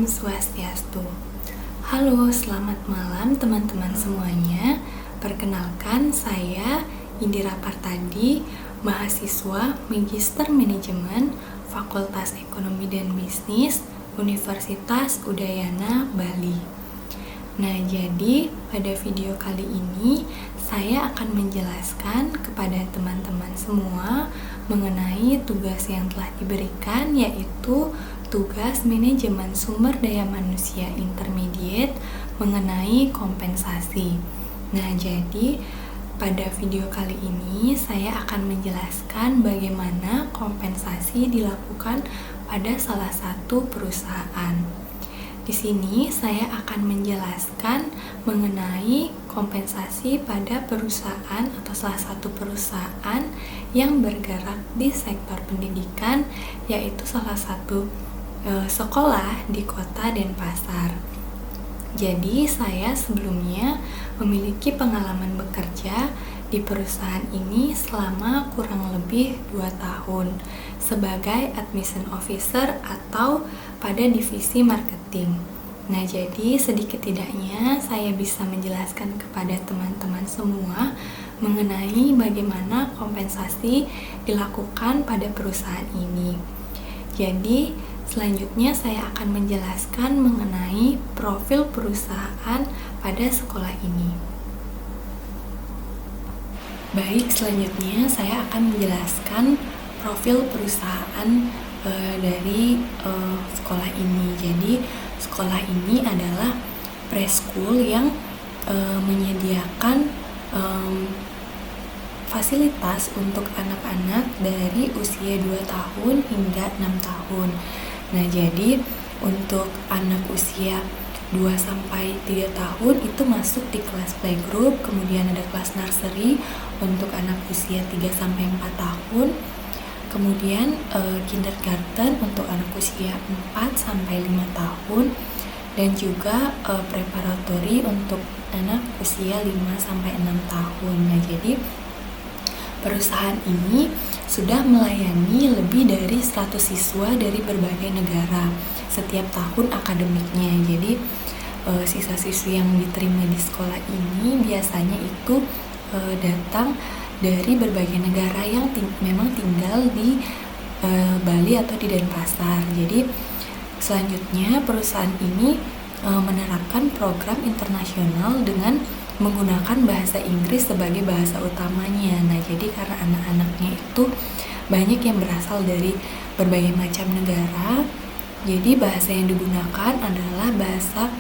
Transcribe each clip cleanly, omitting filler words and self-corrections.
Swastiastu. Halo, selamat malam teman-teman semuanya. Perkenalkan, saya Indira Partadi, mahasiswa Magister Manajemen Fakultas Ekonomi dan Bisnis Universitas Udayana, Bali. Nah, jadi pada video kali ini saya akan menjelaskan kepada teman-teman semua mengenai tugas yang telah diberikan, yaitu tugas manajemen sumber daya manusia intermediate mengenai kompensasi. Nah, jadi pada video kali ini saya akan menjelaskan bagaimana kompensasi dilakukan pada salah satu perusahaan. Di sini saya akan menjelaskan mengenai kompensasi pada perusahaan atau salah satu perusahaan yang bergerak di sektor pendidikan, yaitu salah satu sekolah di kota Denpasar. Jadi saya sebelumnya memiliki pengalaman bekerja di perusahaan ini selama kurang lebih 2 tahun sebagai admission officer atau pada divisi marketing. Nah, jadi sedikit tidaknya saya bisa menjelaskan kepada teman-teman semua mengenai bagaimana kompensasi dilakukan pada perusahaan ini. Jadi selanjutnya saya akan menjelaskan mengenai profil perusahaan pada sekolah ini. Baik, selanjutnya saya akan menjelaskan profil perusahaan dari sekolah ini. Jadi sekolah ini adalah preschool yang menyediakan fasilitas untuk anak-anak dari usia 2 tahun hingga 6 tahun. Nah, jadi untuk anak usia 2-3 tahun itu masuk di kelas playgroup, kemudian ada kelas nursery untuk anak usia 3-4 tahun, kemudian kindergarten untuk anak usia 4-5 tahun, dan juga preparatory untuk anak usia 5-6 tahun. Nah, jadi perusahaan ini sudah melayani lebih dari 100 siswa dari berbagai negara setiap tahun akademiknya. Jadi siswa-siswi yang diterima di sekolah ini biasanya itu datang dari berbagai negara yang memang tinggal di Bali atau di Denpasar. Jadi selanjutnya perusahaan ini menerapkan program internasional dengan menggunakan bahasa Inggris sebagai bahasa utamanya. Nah, jadi karena anak-anaknya itu banyak yang berasal dari berbagai macam negara, jadi bahasa yang digunakan adalah bahasa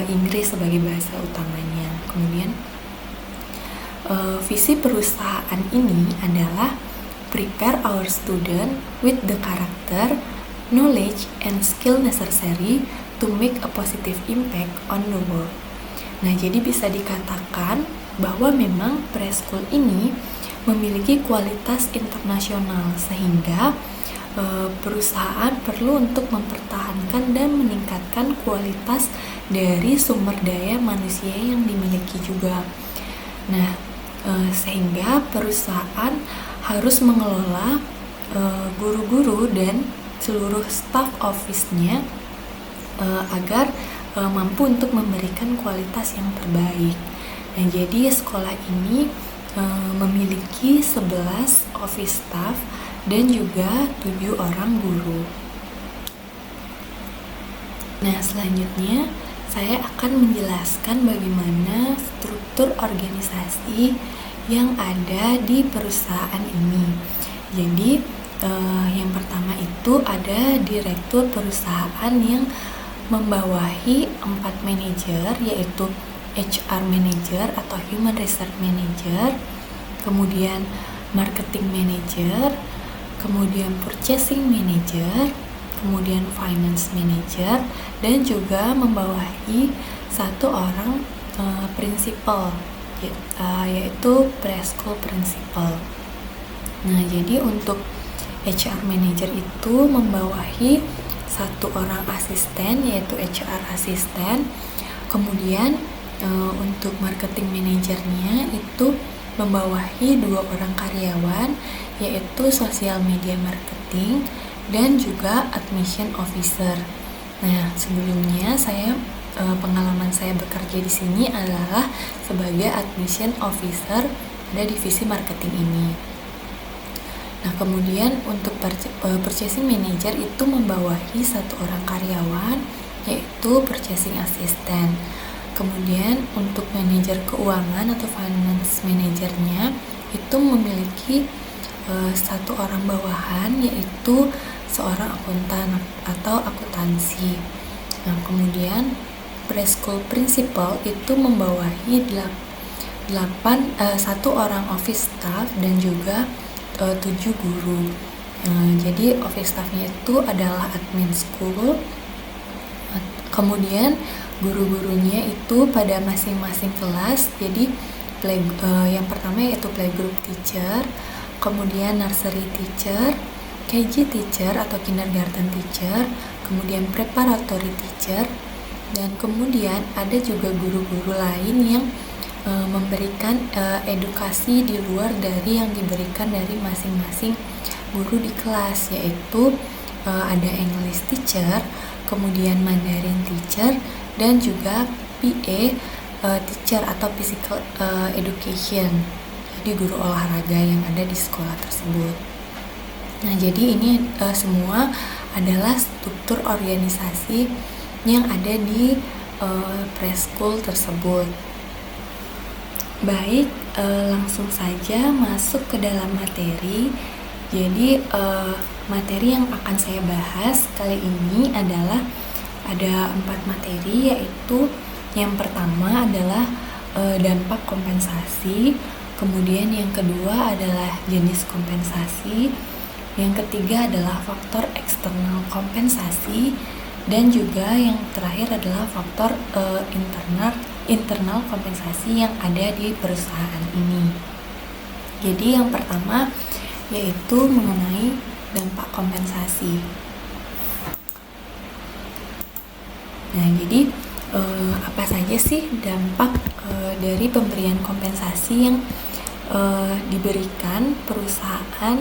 Inggris sebagai bahasa utamanya. Kemudian visi perusahaan ini adalah prepare our student with the character, knowledge, and skill necessary to make a positive impact on the world. Nah, jadi bisa dikatakan bahwa memang preschool ini memiliki kualitas internasional sehingga perusahaan perlu untuk mempertahankan dan meningkatkan kualitas dari sumber daya manusia yang dimiliki juga. Nah, sehingga perusahaan harus mengelola guru-guru dan seluruh staff office-nya agar mampu untuk memberikan kualitas yang terbaik. Nah, jadi sekolah ini memiliki 11 office staff dan juga 7 orang guru. Nah, selanjutnya saya akan menjelaskan bagaimana struktur organisasi yang ada di perusahaan ini. Jadi yang pertama itu ada direktur perusahaan yang membawahi 4 manajer, yaitu HR manager atau human resource manager, kemudian marketing manager, kemudian purchasing manager, kemudian finance manager, dan juga membawahi 1 orang principal, yaitu preschool principal. Nah, jadi untuk HR manager itu membawahi 1 orang asisten, yaitu HR asisten. Kemudian untuk marketing manajernya itu membawahi 2 orang karyawan, yaitu social media marketing dan juga admission officer. Nah, sebelumnya pengalaman saya bekerja di sini adalah sebagai admission officer pada divisi marketing ini. Nah, kemudian untuk purchasing manager itu membawahi satu orang karyawan, yaitu purchasing assistant. Kemudian untuk manajer keuangan atau finance manajernya itu memiliki satu orang bawahan, yaitu seorang akuntan atau akuntansi. Nah, kemudian preschool principal itu membawahi satu orang office staff dan juga 7 guru. Jadi office staffnya itu adalah admin school. Kemudian guru-gurunya itu pada masing-masing kelas. Jadi yang pertama yaitu playgroup teacher, kemudian nursery teacher, KG teacher atau kindergarten teacher, kemudian preparatory teacher, dan kemudian ada juga guru-guru lain yang memberikan edukasi di luar dari yang diberikan dari masing-masing guru di kelas, yaitu ada English teacher, kemudian Mandarin teacher, dan juga PA teacher atau physical education, jadi guru olahraga yang ada di sekolah tersebut. Nah, jadi ini semua adalah struktur organisasi yang ada di preschool tersebut. Baik, langsung saja masuk ke dalam materi. Jadi materi yang akan saya bahas kali ini adalah ada 4 materi, yaitu yang pertama adalah dampak kompensasi, kemudian yang kedua adalah jenis kompensasi, yang ketiga adalah faktor eksternal kompensasi, dan juga yang terakhir adalah faktor internal kompensasi yang ada di perusahaan ini. Jadi yang pertama yaitu mengenai dampak kompensasi. Nah, jadi apa saja sih dampak dari pemberian kompensasi yang diberikan perusahaan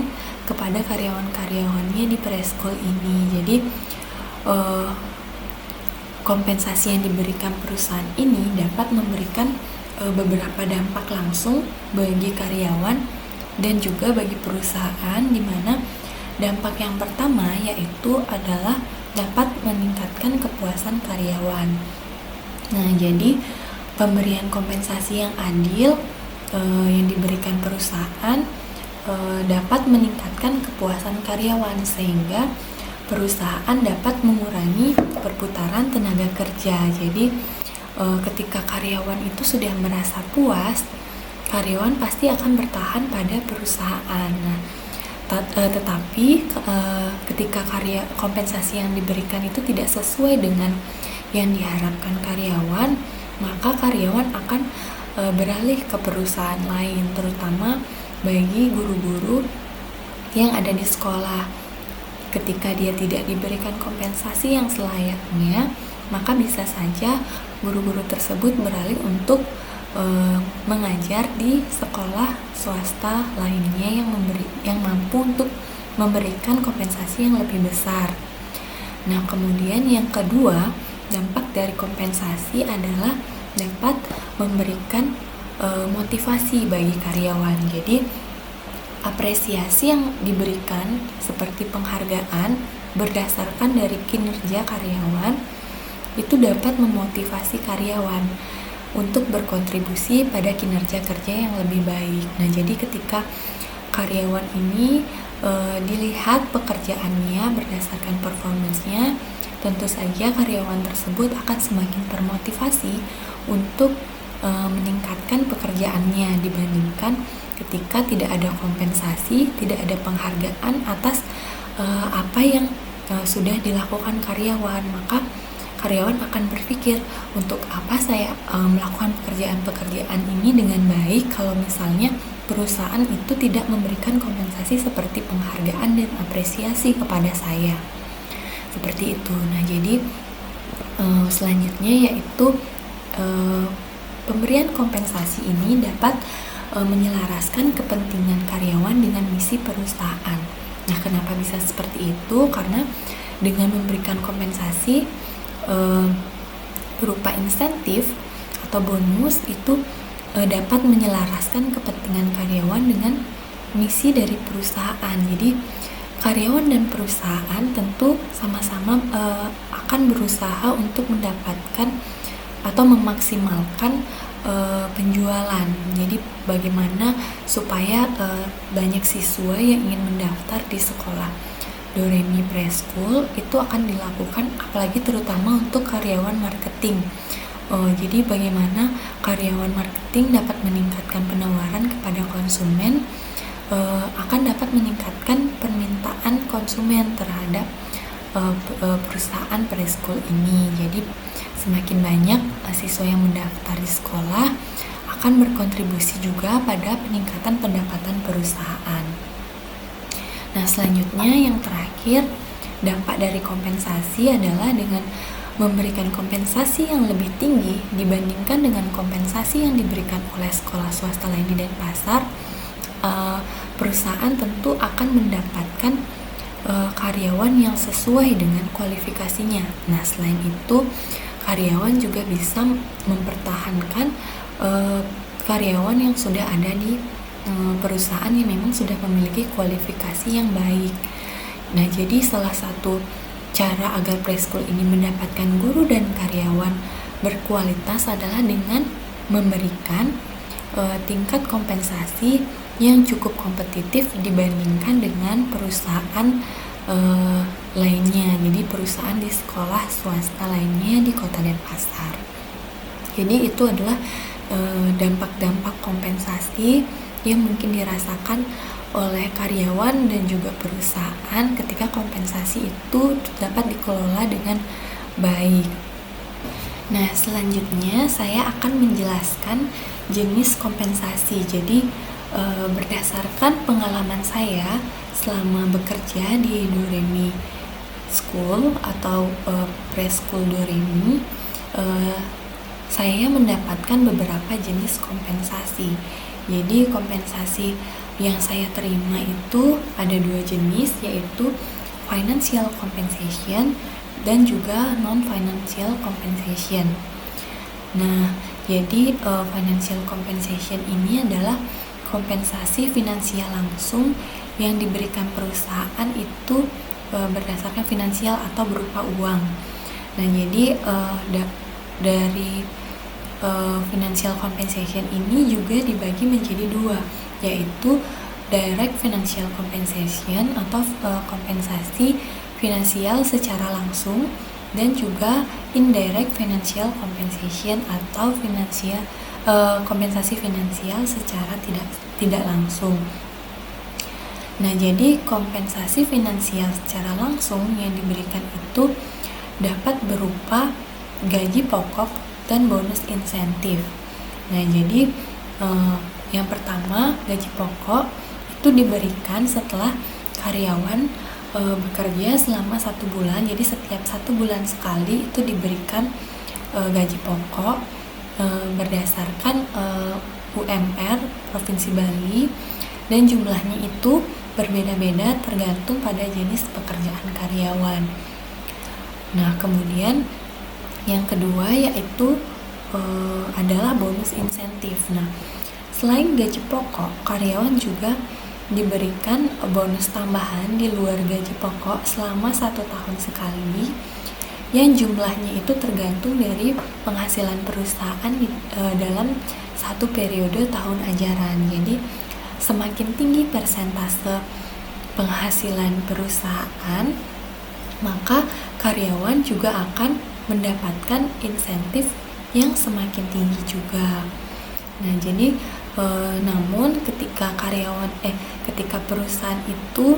kepada karyawan-karyawannya di preschool ini? Jadi kompensasi yang diberikan perusahaan ini dapat memberikan beberapa dampak langsung bagi karyawan dan juga bagi perusahaan, di mana dampak yang pertama yaitu adalah dapat meningkatkan kepuasan karyawan. Nah, jadi pemberian kompensasi yang adil yang diberikan perusahaan dapat meningkatkan kepuasan karyawan, sehingga perusahaan dapat mengurangi perputaran tenaga kerja. Jadi ketika karyawan itu sudah merasa puas, karyawan pasti akan bertahan pada perusahaan. Nah, tetapi ketika kompensasi yang diberikan itu tidak sesuai dengan yang diharapkan karyawan, maka karyawan akan beralih ke perusahaan lain, terutama bagi guru-guru yang ada di sekolah. Ketika dia tidak diberikan kompensasi yang selayaknya, maka bisa saja guru-guru tersebut beralih untuk mengajar di sekolah swasta lainnya yang mampu untuk memberikan kompensasi yang lebih besar. Nah, kemudian yang kedua, dampak dari kompensasi adalah dapat memberikan motivasi bagi karyawan. Jadi apresiasi yang diberikan seperti penghargaan berdasarkan dari kinerja karyawan itu dapat memotivasi karyawan untuk berkontribusi pada kinerja kerja yang lebih baik. Nah, jadi ketika karyawan ini dilihat pekerjaannya berdasarkan performance-nya, tentu saja karyawan tersebut akan semakin termotivasi untuk meningkatkan pekerjaannya dibandingkan ketika tidak ada kompensasi, tidak ada penghargaan atas apa yang sudah dilakukan karyawan. Maka karyawan akan berpikir, untuk apa saya melakukan pekerjaan-pekerjaan ini dengan baik kalau misalnya perusahaan itu tidak memberikan kompensasi seperti penghargaan dan apresiasi kepada saya. Seperti itu. Nah, jadi selanjutnya yaitu pemberian kompensasi ini dapat menyelaraskan kepentingan karyawan dengan misi perusahaan. Nah, kenapa bisa seperti itu? Karena dengan memberikan kompensasi, berupa insentif atau bonus itu dapat menyelaraskan kepentingan karyawan dengan misi dari perusahaan. Jadi karyawan dan perusahaan tentu sama-sama akan berusaha untuk mendapatkan atau memaksimalkan penjualan. Jadi bagaimana supaya banyak siswa yang ingin mendaftar di sekolah Doremi Preschool itu akan dilakukan, apalagi terutama untuk karyawan marketing. Jadi bagaimana karyawan marketing dapat meningkatkan penawaran kepada konsumen, akan dapat meningkatkan permintaan konsumen terhadap perusahaan preschool ini. Jadi semakin banyak siswa yang mendaftar di sekolah akan berkontribusi juga pada peningkatan pendapatan perusahaan. Nah, selanjutnya yang terakhir, dampak dari kompensasi adalah dengan memberikan kompensasi yang lebih tinggi dibandingkan dengan kompensasi yang diberikan oleh sekolah swasta lain di Denpasar, perusahaan tentu akan mendapatkan karyawan yang sesuai dengan kualifikasinya. Nah, selain itu karyawan juga bisa mempertahankan karyawan yang sudah ada di perusahaan yang memang sudah memiliki kualifikasi yang baik. Nah, jadi salah satu cara agar preschool ini mendapatkan guru dan karyawan berkualitas adalah dengan memberikan tingkat kompensasi yang cukup kompetitif dibandingkan dengan perusahaan lainnya. Jadi perusahaan di sekolah swasta lainnya di Kota Denpasar. Jadi itu adalah dampak-dampak kompensasi yang mungkin dirasakan oleh karyawan dan juga perusahaan ketika kompensasi itu dapat dikelola dengan baik. Nah, selanjutnya saya akan menjelaskan jenis kompensasi. Jadi berdasarkan pengalaman saya selama bekerja di Doremi School atau Preschool Doremi, saya mendapatkan beberapa jenis kompensasi. Jadi kompensasi yang saya terima itu ada 2 jenis, yaitu financial compensation dan juga non-financial compensation. Nah, jadi financial compensation ini adalah kompensasi finansial langsung yang diberikan perusahaan itu berdasarkan finansial atau berupa uang. Nah, jadi dari financial compensation ini juga dibagi menjadi 2, yaitu direct financial compensation atau kompensasi finansial secara langsung, dan juga indirect financial compensation atau kompensasi finansial secara tidak langsung. Nah, jadi kompensasi finansial secara langsung yang diberikan itu dapat berupa gaji pokok dan bonus insentif. Nah, jadi yang pertama, gaji pokok itu diberikan setelah karyawan bekerja selama 1 bulan. Jadi setiap 1 bulan sekali itu diberikan gaji pokok berdasarkan UMR Provinsi Bali, dan jumlahnya itu berbeda-beda tergantung pada jenis pekerjaan karyawan. Nah, kemudian yang kedua yaitu adalah bonus insentif. Nah, selain gaji pokok, karyawan juga diberikan bonus tambahan di luar gaji pokok selama 1 tahun sekali, yang jumlahnya itu tergantung dari penghasilan perusahaan dalam 1 periode tahun ajaran. Jadi semakin tinggi persentase penghasilan perusahaan, maka karyawan juga akan mendapatkan insentif yang semakin tinggi juga. Nah, jadi namun ketika ketika perusahaan itu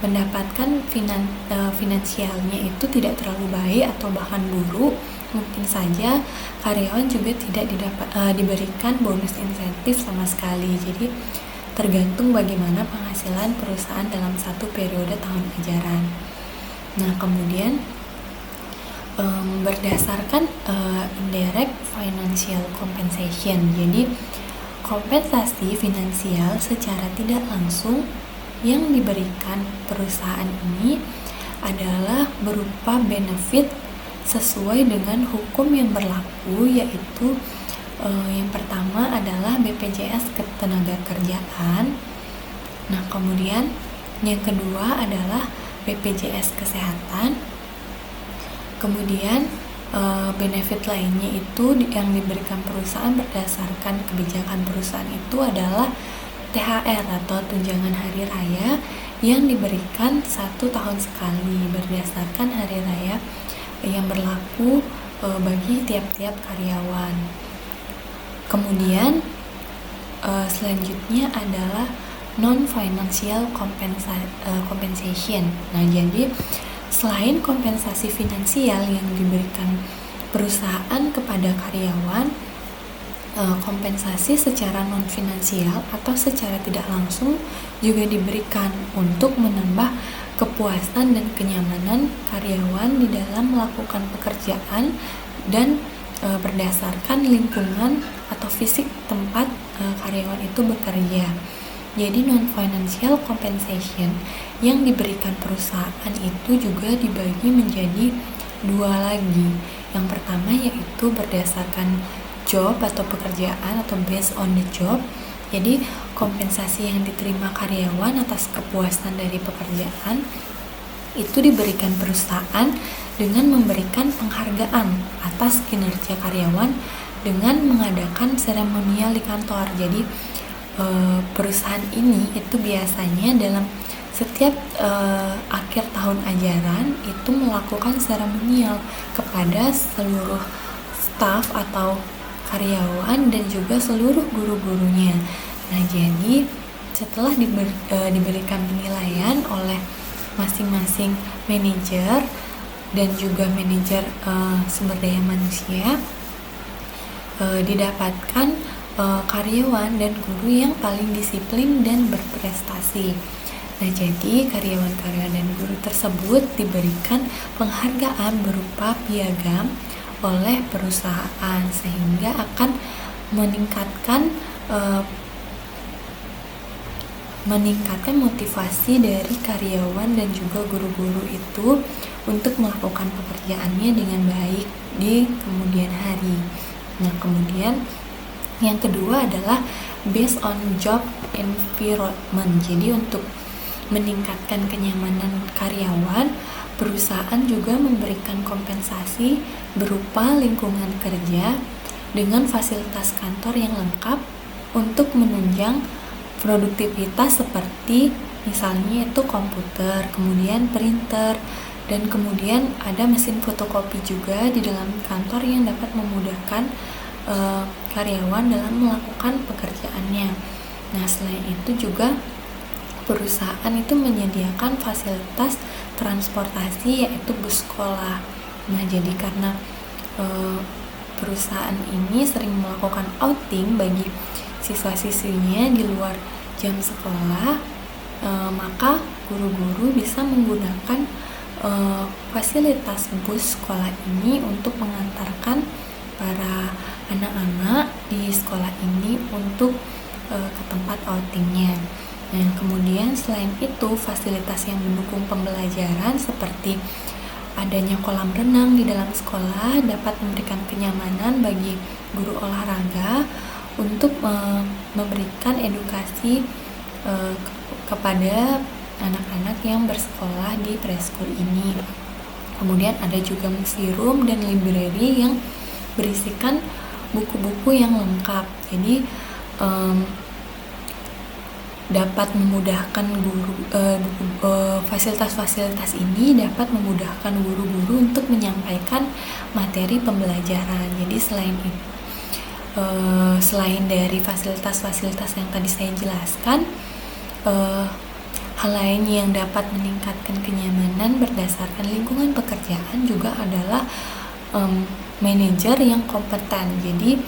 mendapatkan finansialnya itu tidak terlalu baik atau bahkan buruk, mungkin saja karyawan juga tidak diberikan bonus insentif sama sekali. Jadi tergantung bagaimana penghasilan perusahaan dalam 1 periode tahun ajaran. Nah, kemudian berdasarkan indirect financial compensation. Jadi kompensasi finansial secara tidak langsung yang diberikan perusahaan ini adalah berupa benefit sesuai dengan hukum yang berlaku, yaitu yang pertama adalah BPJS Ketenagakerjaan. Nah, kemudian yang kedua adalah BPJS Kesehatan. Kemudian benefit lainnya itu yang diberikan perusahaan berdasarkan kebijakan perusahaan itu adalah THR atau tunjangan hari raya yang diberikan 1 tahun sekali berdasarkan hari raya yang berlaku bagi tiap-tiap karyawan. Kemudian selanjutnya adalah non-financial compensation. Nah, jadi selain kompensasi finansial yang diberikan perusahaan kepada karyawan, kompensasi secara non-finansial atau secara tidak langsung juga diberikan untuk menambah kepuasan dan kenyamanan karyawan di dalam melakukan pekerjaan dan berdasarkan lingkungan atau fisik tempat karyawan itu bekerja. Jadi non-financial compensation yang diberikan perusahaan itu juga dibagi menjadi 2 lagi. Yang pertama yaitu berdasarkan job atau pekerjaan atau based on the job. Jadi kompensasi yang diterima karyawan atas kepuasan dari pekerjaan itu diberikan perusahaan dengan memberikan penghargaan atas kinerja karyawan dengan mengadakan seremonial di kantor. Jadi perusahaan ini itu biasanya dalam setiap akhir tahun ajaran itu melakukan seremonial kepada seluruh staf atau karyawan dan juga seluruh guru-gurunya. Nah, jadi setelah diberikan penilaian oleh masing-masing manajer dan juga manajer sumber daya manusia, didapatkan karyawan dan guru yang paling disiplin dan berprestasi. Nah, jadi karyawan-karyawan dan guru tersebut diberikan penghargaan berupa piagam oleh perusahaan sehingga akan meningkatkan motivasi dari karyawan dan juga guru-guru itu untuk melakukan pekerjaannya dengan baik di kemudian hari. Nah, kemudian yang kedua adalah based on job environment. Jadi untuk meningkatkan kenyamanan karyawan, perusahaan juga memberikan kompensasi berupa lingkungan kerja dengan fasilitas kantor yang lengkap untuk menunjang produktivitas seperti misalnya itu komputer, kemudian printer, dan kemudian ada mesin fotokopi juga di dalam kantor yang dapat memudahkan karyawan dalam melakukan pekerjaannya. Nah, selain itu juga perusahaan itu menyediakan fasilitas transportasi yaitu bus sekolah. Nah, jadi karena perusahaan ini sering melakukan outing bagi siswa-siswinya di luar jam sekolah, maka guru-guru bisa menggunakan fasilitas bus sekolah ini untuk mengantarkan para anak-anak di sekolah ini untuk ke tempat outingnya. Nah, kemudian selain itu fasilitas yang mendukung pembelajaran seperti adanya kolam renang di dalam sekolah dapat memberikan kenyamanan bagi guru olahraga untuk memberikan edukasi kepada anak-anak yang bersekolah di preschool ini. Kemudian ada juga museum dan library yang berisikan buku-buku yang lengkap. Jadi dapat memudahkan fasilitas-fasilitas ini dapat memudahkan guru-guru untuk menyampaikan materi pembelajaran. Jadi selain dari fasilitas-fasilitas yang tadi saya jelaskan, hal lain yang dapat meningkatkan kenyamanan berdasarkan lingkungan pekerjaan juga adalah manajer yang kompeten. Jadi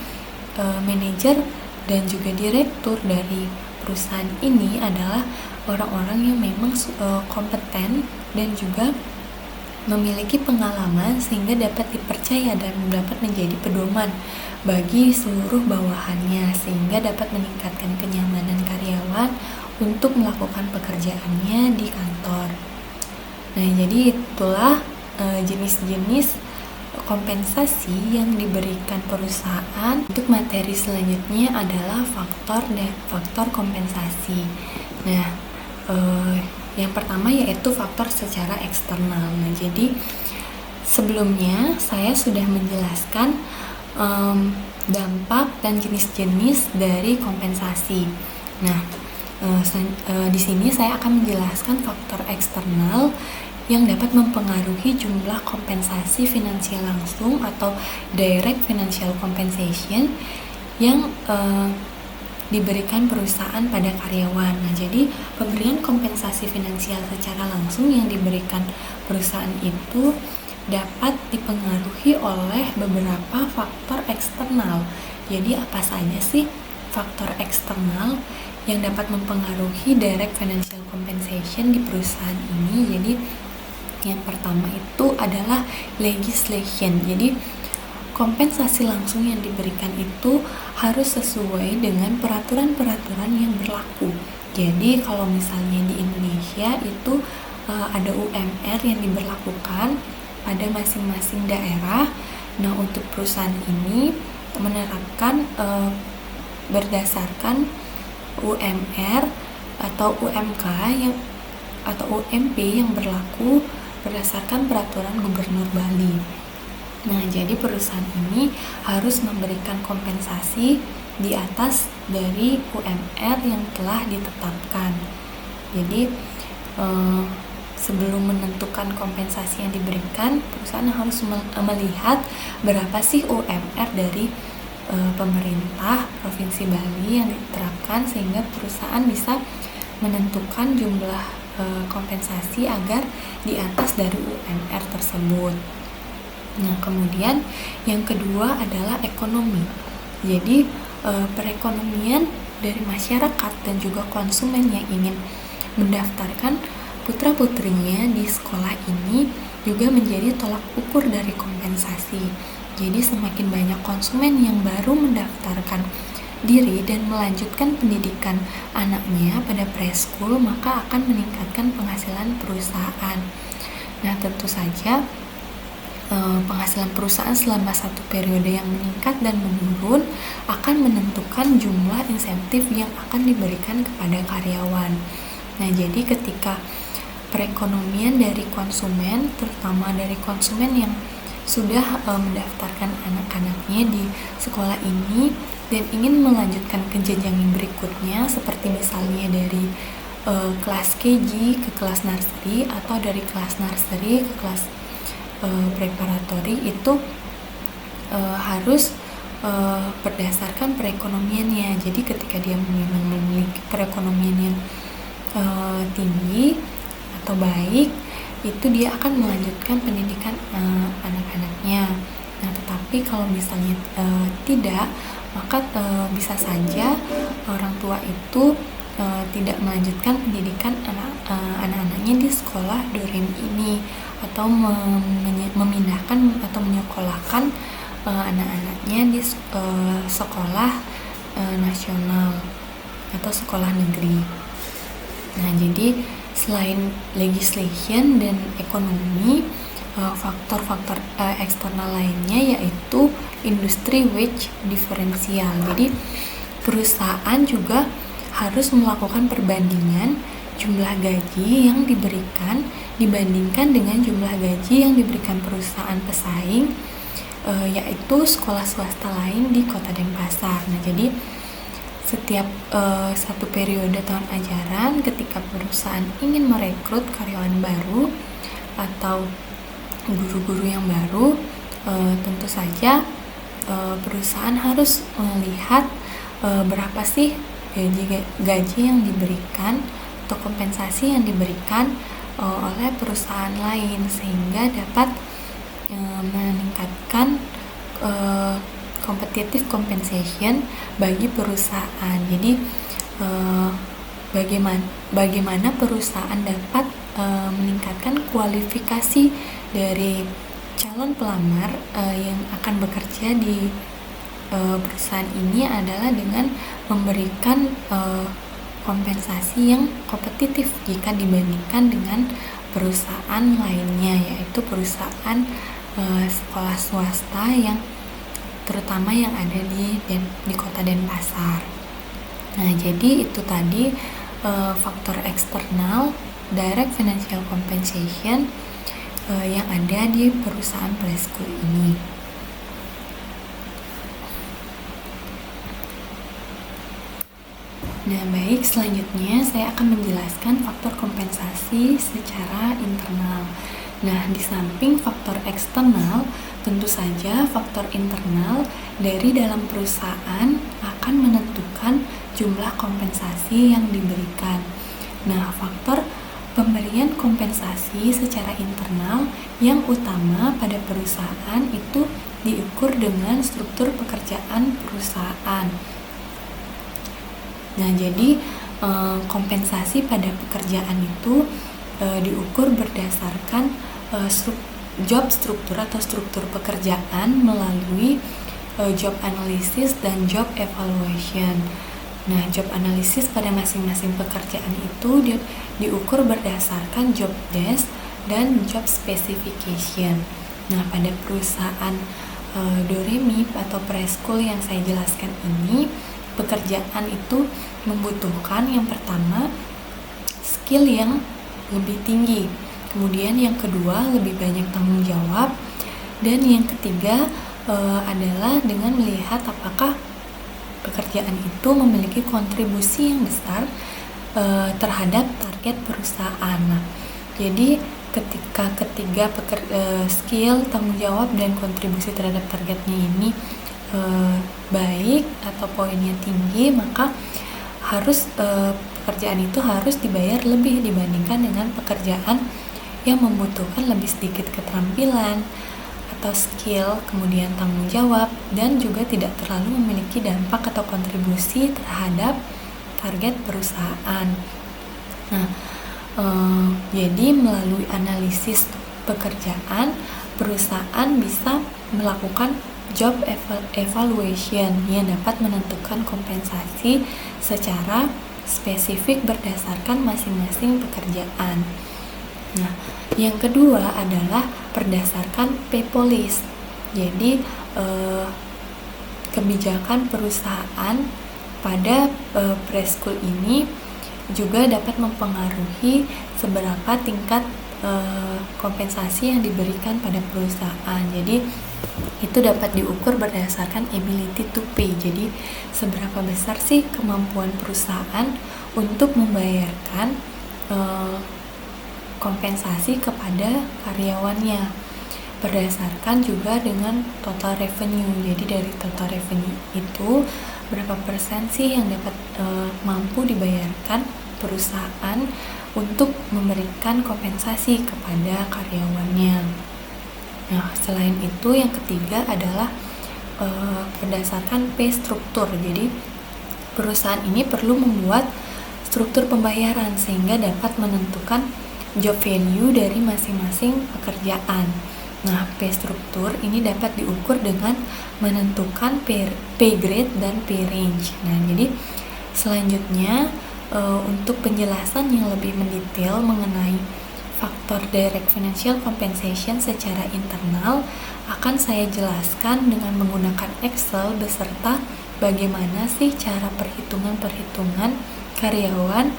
manajer dan juga direktur dari perusahaan ini adalah orang-orang yang memang kompeten dan juga memiliki pengalaman sehingga dapat dipercaya dan dapat menjadi pedoman bagi seluruh bawahannya sehingga dapat meningkatkan kenyamanan karyawan untuk melakukan pekerjaannya di kantor. Nah, jadi itulah jenis-jenis kompensasi yang diberikan perusahaan untuk materi selanjutnya adalah faktor kompensasi. Nah, yang pertama yaitu faktor secara eksternal. Nah, jadi sebelumnya saya sudah menjelaskan dampak dan jenis-jenis dari kompensasi. Nah, di sini saya akan menjelaskan faktor eksternal yang dapat mempengaruhi jumlah kompensasi finansial langsung atau direct financial compensation yang diberikan perusahaan pada karyawan. Nah, jadi pemberian kompensasi finansial secara langsung yang diberikan perusahaan itu dapat dipengaruhi oleh beberapa faktor eksternal. Jadi apa saja sih faktor eksternal yang dapat mempengaruhi direct financial compensation di perusahaan ini? Jadi yang pertama itu adalah legislation. Jadi kompensasi langsung yang diberikan itu harus sesuai dengan peraturan-peraturan yang berlaku. Jadi kalau misalnya di Indonesia itu ada UMR yang diberlakukan pada masing-masing daerah. Nah, untuk perusahaan ini menerapkan berdasarkan UMR atau UMK atau UMP yang berlaku berdasarkan peraturan Gubernur Bali. Nah, jadi perusahaan ini harus memberikan kompensasi di atas dari UMR yang telah ditetapkan. Jadi sebelum menentukan kompensasi yang diberikan, perusahaan harus melihat berapa sih UMR dari pemerintah Provinsi Bali yang diterapkan, sehingga perusahaan bisa menentukan jumlah kompensasi agar di atas dari UMR tersebut. Nah, kemudian yang kedua adalah ekonomi. Jadi perekonomian dari masyarakat dan juga konsumen yang ingin mendaftarkan putra-putrinya di sekolah ini juga menjadi tolak ukur dari kompensasi. Jadi semakin banyak konsumen yang baru mendaftarkan diri dan melanjutkan pendidikan anaknya pada preschool, maka akan meningkatkan penghasilan perusahaan. Nah, tentu saja penghasilan perusahaan selama satu periode yang meningkat dan menurun akan menentukan jumlah insentif yang akan diberikan kepada karyawan. Nah, jadi ketika perekonomian dari konsumen, terutama dari konsumen yang sudah mendaftarkan anak-anaknya di sekolah ini dan ingin melanjutkan ke jenjang yang berikutnya, seperti misalnya dari kelas KG ke kelas nursery atau dari kelas nursery ke kelas preparatory, itu harus berdasarkan perekonomiannya. Jadi ketika dia memang memiliki perekonomian yang tinggi atau baik, itu dia akan melanjutkan pendidikan anak-anaknya. Nah, tetapi kalau misalnya tidak, maka bisa saja orang tua itu tidak melanjutkan pendidikan anak-anaknya di sekolah dorem ini, atau memindahkan atau menyekolahkan anak-anaknya di sekolah nasional atau sekolah negeri. Nah, jadi selain legislation dan ekonomi, faktor-faktor eksternal lainnya yaitu industri wage differential. Jadi perusahaan juga harus melakukan perbandingan jumlah gaji yang diberikan dibandingkan dengan jumlah gaji yang diberikan perusahaan pesaing, yaitu sekolah swasta lain di Kota Denpasar. Nah, jadi setiap satu periode tahun ajaran, ketika perusahaan ingin merekrut karyawan baru atau guru-guru yang baru, tentu saja perusahaan harus melihat berapa sih gaji yang diberikan atau kompensasi yang diberikan oleh perusahaan lain, sehingga dapat meningkatkan competitive compensation bagi perusahaan. Jadi bagaimana perusahaan dapat meningkatkan kualifikasi dari calon pelamar yang akan bekerja di perusahaan ini adalah dengan memberikan kompensasi yang kompetitif jika dibandingkan dengan perusahaan lainnya, yaitu perusahaan sekolah swasta yang terutama yang ada di kota Denpasar. Nah, jadi itu tadi faktor eksternal direct financial compensation yang ada di perusahaan preschool ini. Nah, baik, selanjutnya saya akan menjelaskan faktor kompensasi secara internal. Nah, di samping faktor eksternal, tentu saja faktor internal dari dalam perusahaan akan menentukan jumlah kompensasi yang diberikan. Nah, faktor pemberian kompensasi secara internal yang utama pada perusahaan itu diukur dengan struktur pekerjaan perusahaan. Nah, jadi kompensasi pada pekerjaan itu diukur berdasarkan job struktur atau struktur pekerjaan melalui job analysis dan job evaluation. Nah, job analysis pada masing-masing pekerjaan itu diukur berdasarkan job desk dan job specification. Nah, pada perusahaan Doremi atau preschool yang saya jelaskan ini, pekerjaan itu membutuhkan yang pertama skill yang lebih tinggi, kemudian yang kedua lebih banyak tanggung jawab, dan yang ketiga adalah dengan melihat apakah pekerjaan itu memiliki kontribusi yang besar terhadap target perusahaan. Nah, jadi ketika ketiga skill, tanggung jawab, dan kontribusi terhadap targetnya ini baik atau poinnya tinggi, maka pekerjaan itu harus dibayar lebih dibandingkan dengan pekerjaan yang membutuhkan lebih sedikit keterampilan atau skill, kemudian tanggung jawab, dan juga tidak terlalu memiliki dampak atau kontribusi terhadap target perusahaan. Nah, jadi melalui analisis pekerjaan, perusahaan bisa melakukan job evaluation yang dapat menentukan kompensasi secara spesifik berdasarkan masing-masing pekerjaan. Nah, yang kedua adalah berdasarkan pay policy. Jadi kebijakan perusahaan pada preschool ini juga dapat mempengaruhi seberapa tingkat kompensasi yang diberikan pada perusahaan. Jadi itu dapat diukur berdasarkan ability to pay. Jadi seberapa besar sih kemampuan perusahaan untuk membayarkan kompensasi kepada karyawannya, berdasarkan juga dengan total revenue. Jadi dari total revenue itu berapa persen sih yang dapat mampu dibayarkan perusahaan untuk memberikan kompensasi kepada karyawannya. Nah, selain itu yang ketiga adalah berdasarkan pay struktur. Jadi perusahaan ini perlu membuat struktur pembayaran sehingga dapat menentukan job value dari masing-masing pekerjaan. Nah, pay struktur ini dapat diukur dengan menentukan pay grade dan pay range. Nah, jadi selanjutnya untuk penjelasan yang lebih mendetail mengenai faktor direct financial compensation secara internal akan saya jelaskan dengan menggunakan Excel beserta bagaimana sih cara perhitungan karyawan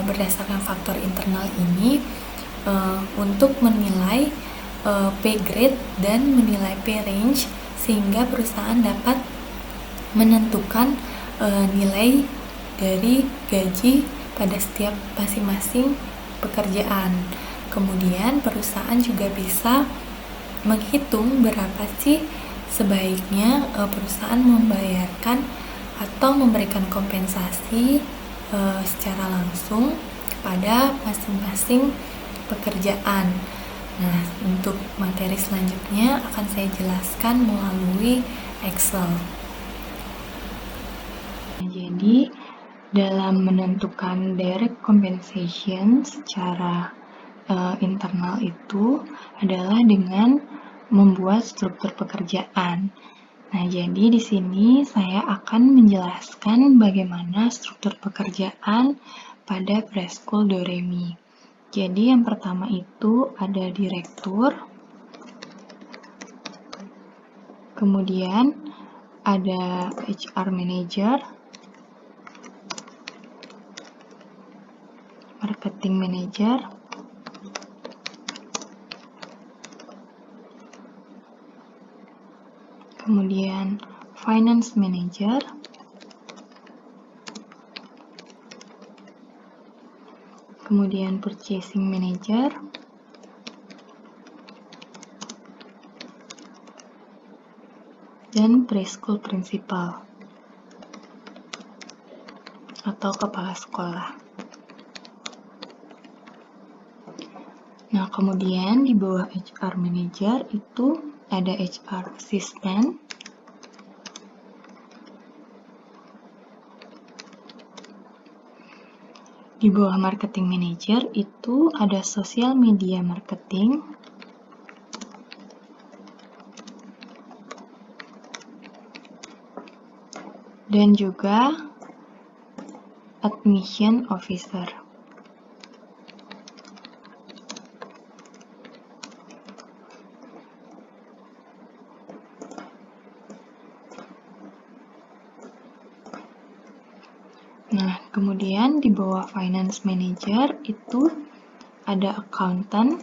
berdasarkan faktor internal ini untuk menilai pay grade dan menilai pay range sehingga perusahaan dapat menentukan nilai dari gaji pada setiap masing-masing pekerjaan. Kemudian perusahaan juga bisa menghitung berapa sih sebaiknya perusahaan membayarkan atau memberikan kompensasi secara langsung kepada masing-masing pekerjaan. Nah, untuk materi selanjutnya akan saya jelaskan melalui Excel. Jadi dalam menentukan direct compensation secara internal itu adalah dengan membuat struktur pekerjaan. Nah, jadi di sini saya akan menjelaskan bagaimana struktur pekerjaan pada preschool Doremi. Jadi yang pertama itu ada direktur, Kemudian ada HR Manager, Marketing Manager, kemudian Finance Manager, kemudian Purchasing Manager, dan Preschool Principal atau kepala sekolah. Nah, kemudian di bawah HR Manager itu ada HR Assistant, di bawah Marketing Manager itu ada Social Media Marketing, dan juga Admission Officer. Nah, kemudian di bawah Finance Manager itu ada Accountant,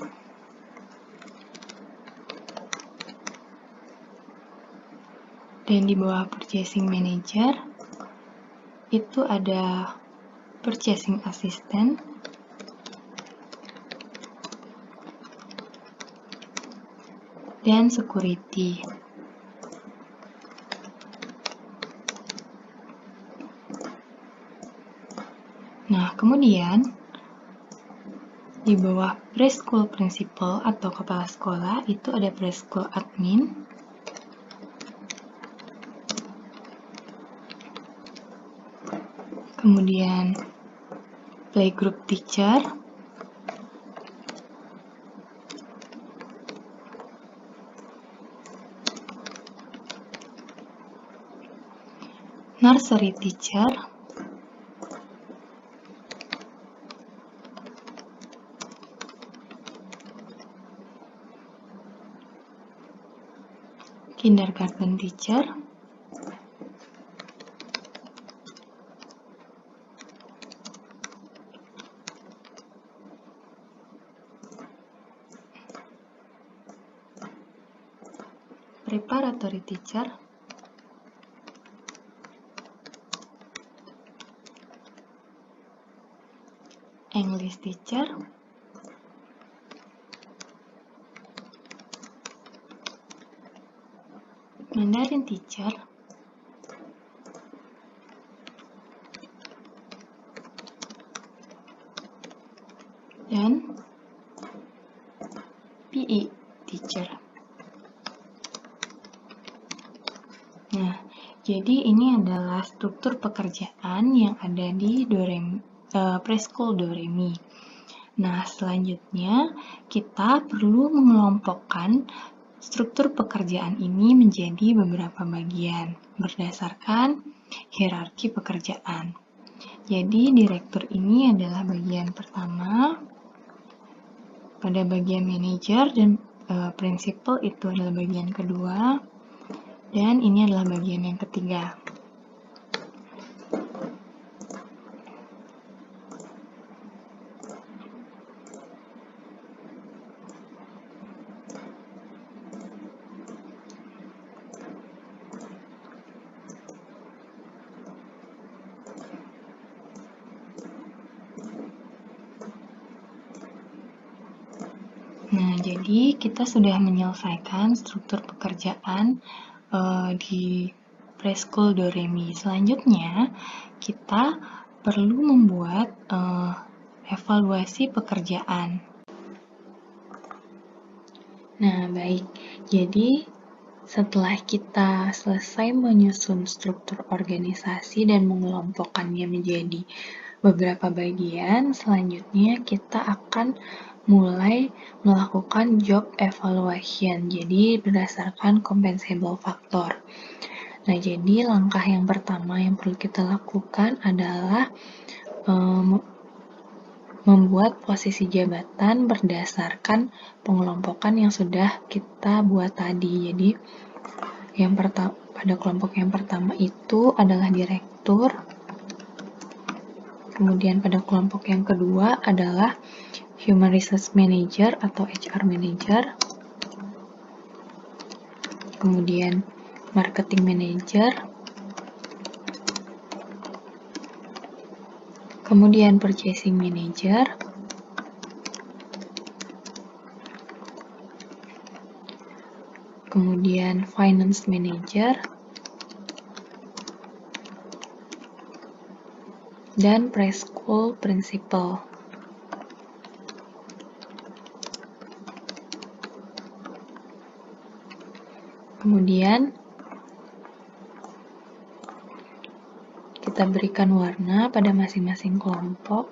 dan di bawah Purchasing Manager itu ada Purchasing Assistant, dan Security. Nah, kemudian di bawah Preschool Principal atau kepala sekolah itu ada Preschool Admin, kemudian Playgroup Teacher, Nursery Teacher, Kindergarten Teacher, Preparatory Teacher, English Teacher, Mandarin Teacher, dan PE Teacher. Nah, jadi ini adalah struktur pekerjaan yang ada di Preschool Doremi. Nah, selanjutnya kita perlu mengelompokkan struktur pekerjaan ini menjadi beberapa bagian berdasarkan hierarki pekerjaan. Jadi, direktur ini adalah bagian pertama, pada bagian manajer dan prinsipal itu adalah bagian kedua, dan ini adalah bagian yang ketiga. Nah, jadi kita sudah menyelesaikan struktur pekerjaan di Preschool Doremi. Selanjutnya, kita perlu membuat evaluasi pekerjaan. Nah, baik. Jadi, setelah kita selesai menyusun struktur organisasi dan mengelompokkannya menjadi beberapa bagian, selanjutnya kita akan mulai melakukan job evaluation, jadi berdasarkan compensable factor. Nah, jadi langkah yang pertama yang perlu kita lakukan adalah membuat posisi jabatan berdasarkan pengelompokan yang sudah kita buat tadi. Jadi, Pada kelompok yang pertama itu adalah direktur. Kemudian pada kelompok yang kedua adalah Human Resource Manager atau HR Manager. Kemudian Marketing Manager. Kemudian Purchasing Manager. Kemudian Finance Manager. Dan Preschool Principal. Kemudian kita berikan warna pada masing-masing kelompok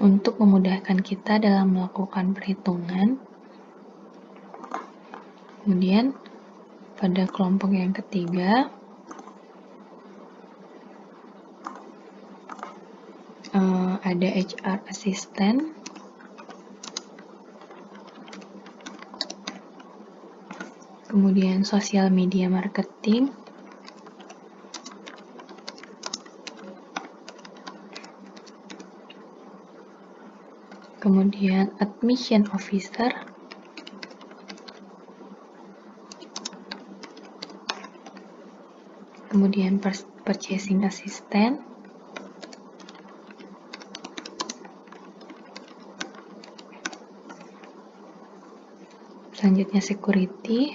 untuk memudahkan kita dalam melakukan perhitungan. Kemudian pada kelompok yang ketiga ada HR Assistant. Kemudian Social Media Marketing. Kemudian Admission Officer. Kemudian Purchasing Assistant. Selanjutnya Security.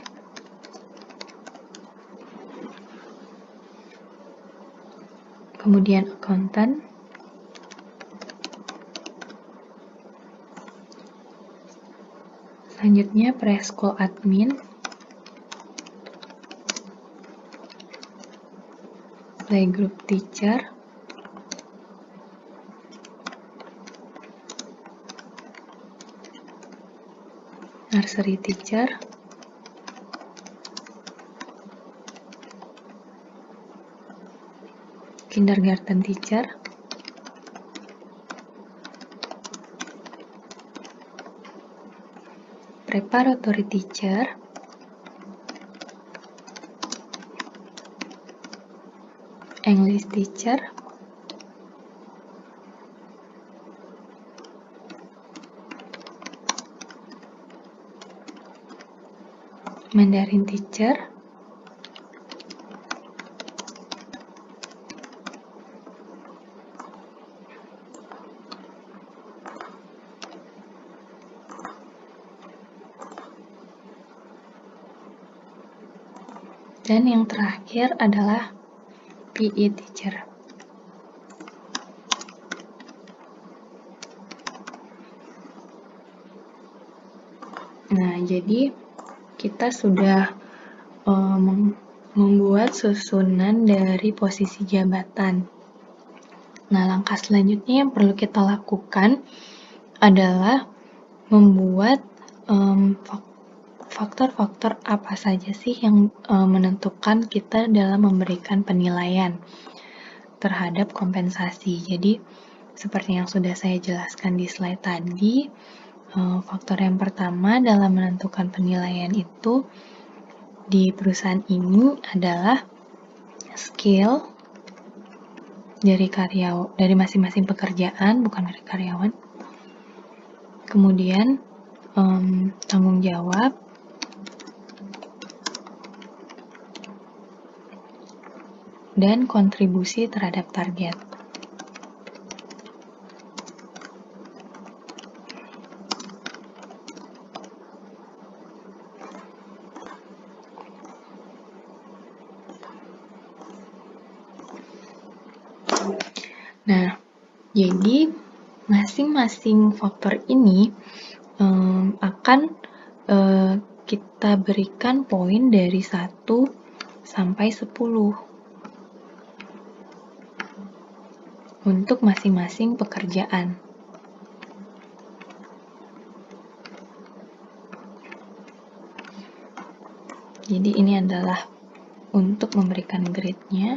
Kemudian Accountant. Selanjutnya Preschool Admin. Playgroup Teacher. Nursery Teacher. Kindergarten Teacher. Preparatory Teacher. English Teacher. Mandarin Teacher. Dan yang terakhir adalah PE Teacher. Nah, jadi kita sudah membuat susunan dari posisi jabatan. Nah, langkah selanjutnya yang perlu kita lakukan adalah membuat faktor-faktor apa saja sih yang menentukan kita dalam memberikan penilaian terhadap kompensasi. Jadi, seperti yang sudah saya jelaskan di slide tadi, faktor yang pertama dalam menentukan penilaian itu di perusahaan ini adalah skill dari masing-masing pekerjaan, bukan dari karyawan. Kemudian tanggung jawab, dan kontribusi terhadap target. Nah, jadi masing-masing faktor ini akan kita berikan poin dari 1 sampai 10 untuk masing-masing pekerjaan. Jadi ini adalah untuk memberikan grade-nya.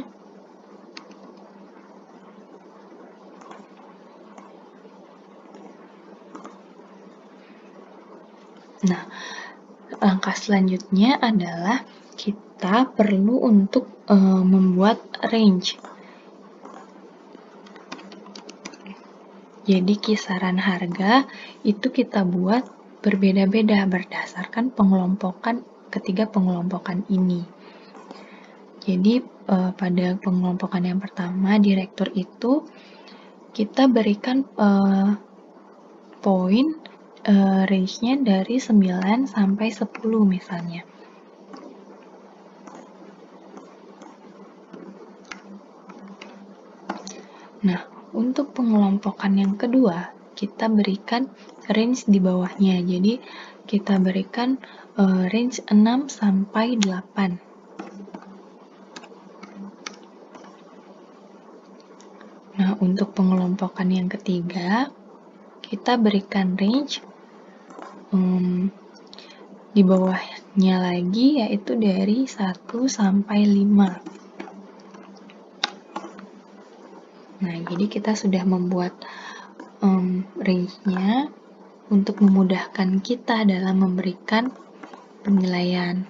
Nah, langkah selanjutnya adalah kita kita perlu untuk membuat range. Jadi kisaran harga itu kita buat berbeda-beda berdasarkan ketiga pengelompokan ini. Jadi pada pengelompokan yang pertama, direktur itu kita berikan poin range-nya dari 9 sampai 10 misalnya. Nah, untuk pengelompokan yang kedua, kita berikan range di bawahnya. Jadi, kita berikan range 6 sampai 8. Nah, untuk pengelompokan yang ketiga, kita berikan range di bawahnya lagi, yaitu dari 1 sampai 5. Nah, jadi kita sudah membuat range-nya untuk memudahkan kita dalam memberikan penilaian.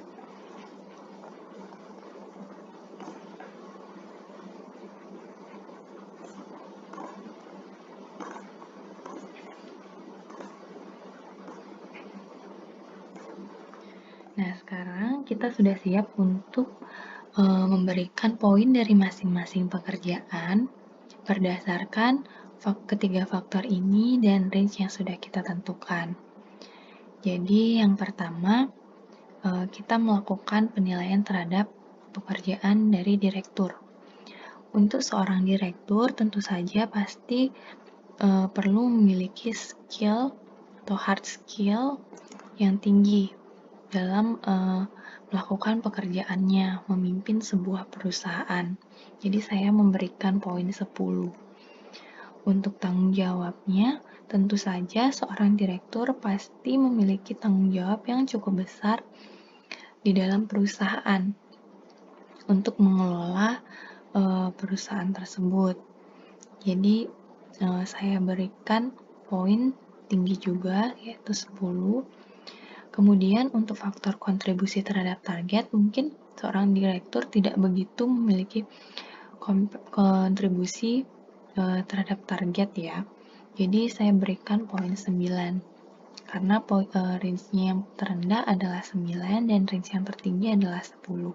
Nah, sekarang kita sudah siap untuk memberikan poin dari masing-masing pekerjaan berdasarkan ketiga faktor ini dan range yang sudah kita tentukan. Jadi, yang pertama, kita melakukan penilaian terhadap pekerjaan dari direktur. Untuk seorang direktur, tentu saja pasti perlu memiliki skill atau hard skill yang tinggi dalam melakukan pekerjaannya, memimpin sebuah perusahaan. Jadi saya memberikan poin 10. Untuk tanggung jawabnya, tentu saja seorang direktur pasti memiliki tanggung jawab yang cukup besar di dalam perusahaan untuk mengelola perusahaan tersebut. Jadi saya berikan poin tinggi juga, yaitu 10. Kemudian untuk faktor kontribusi terhadap target, mungkin seorang direktur tidak begitu memiliki kontribusi terhadap target ya. Jadi saya berikan poin 9. Karena range-nya yang terendah adalah 9 dan range yang tertinggi adalah 10.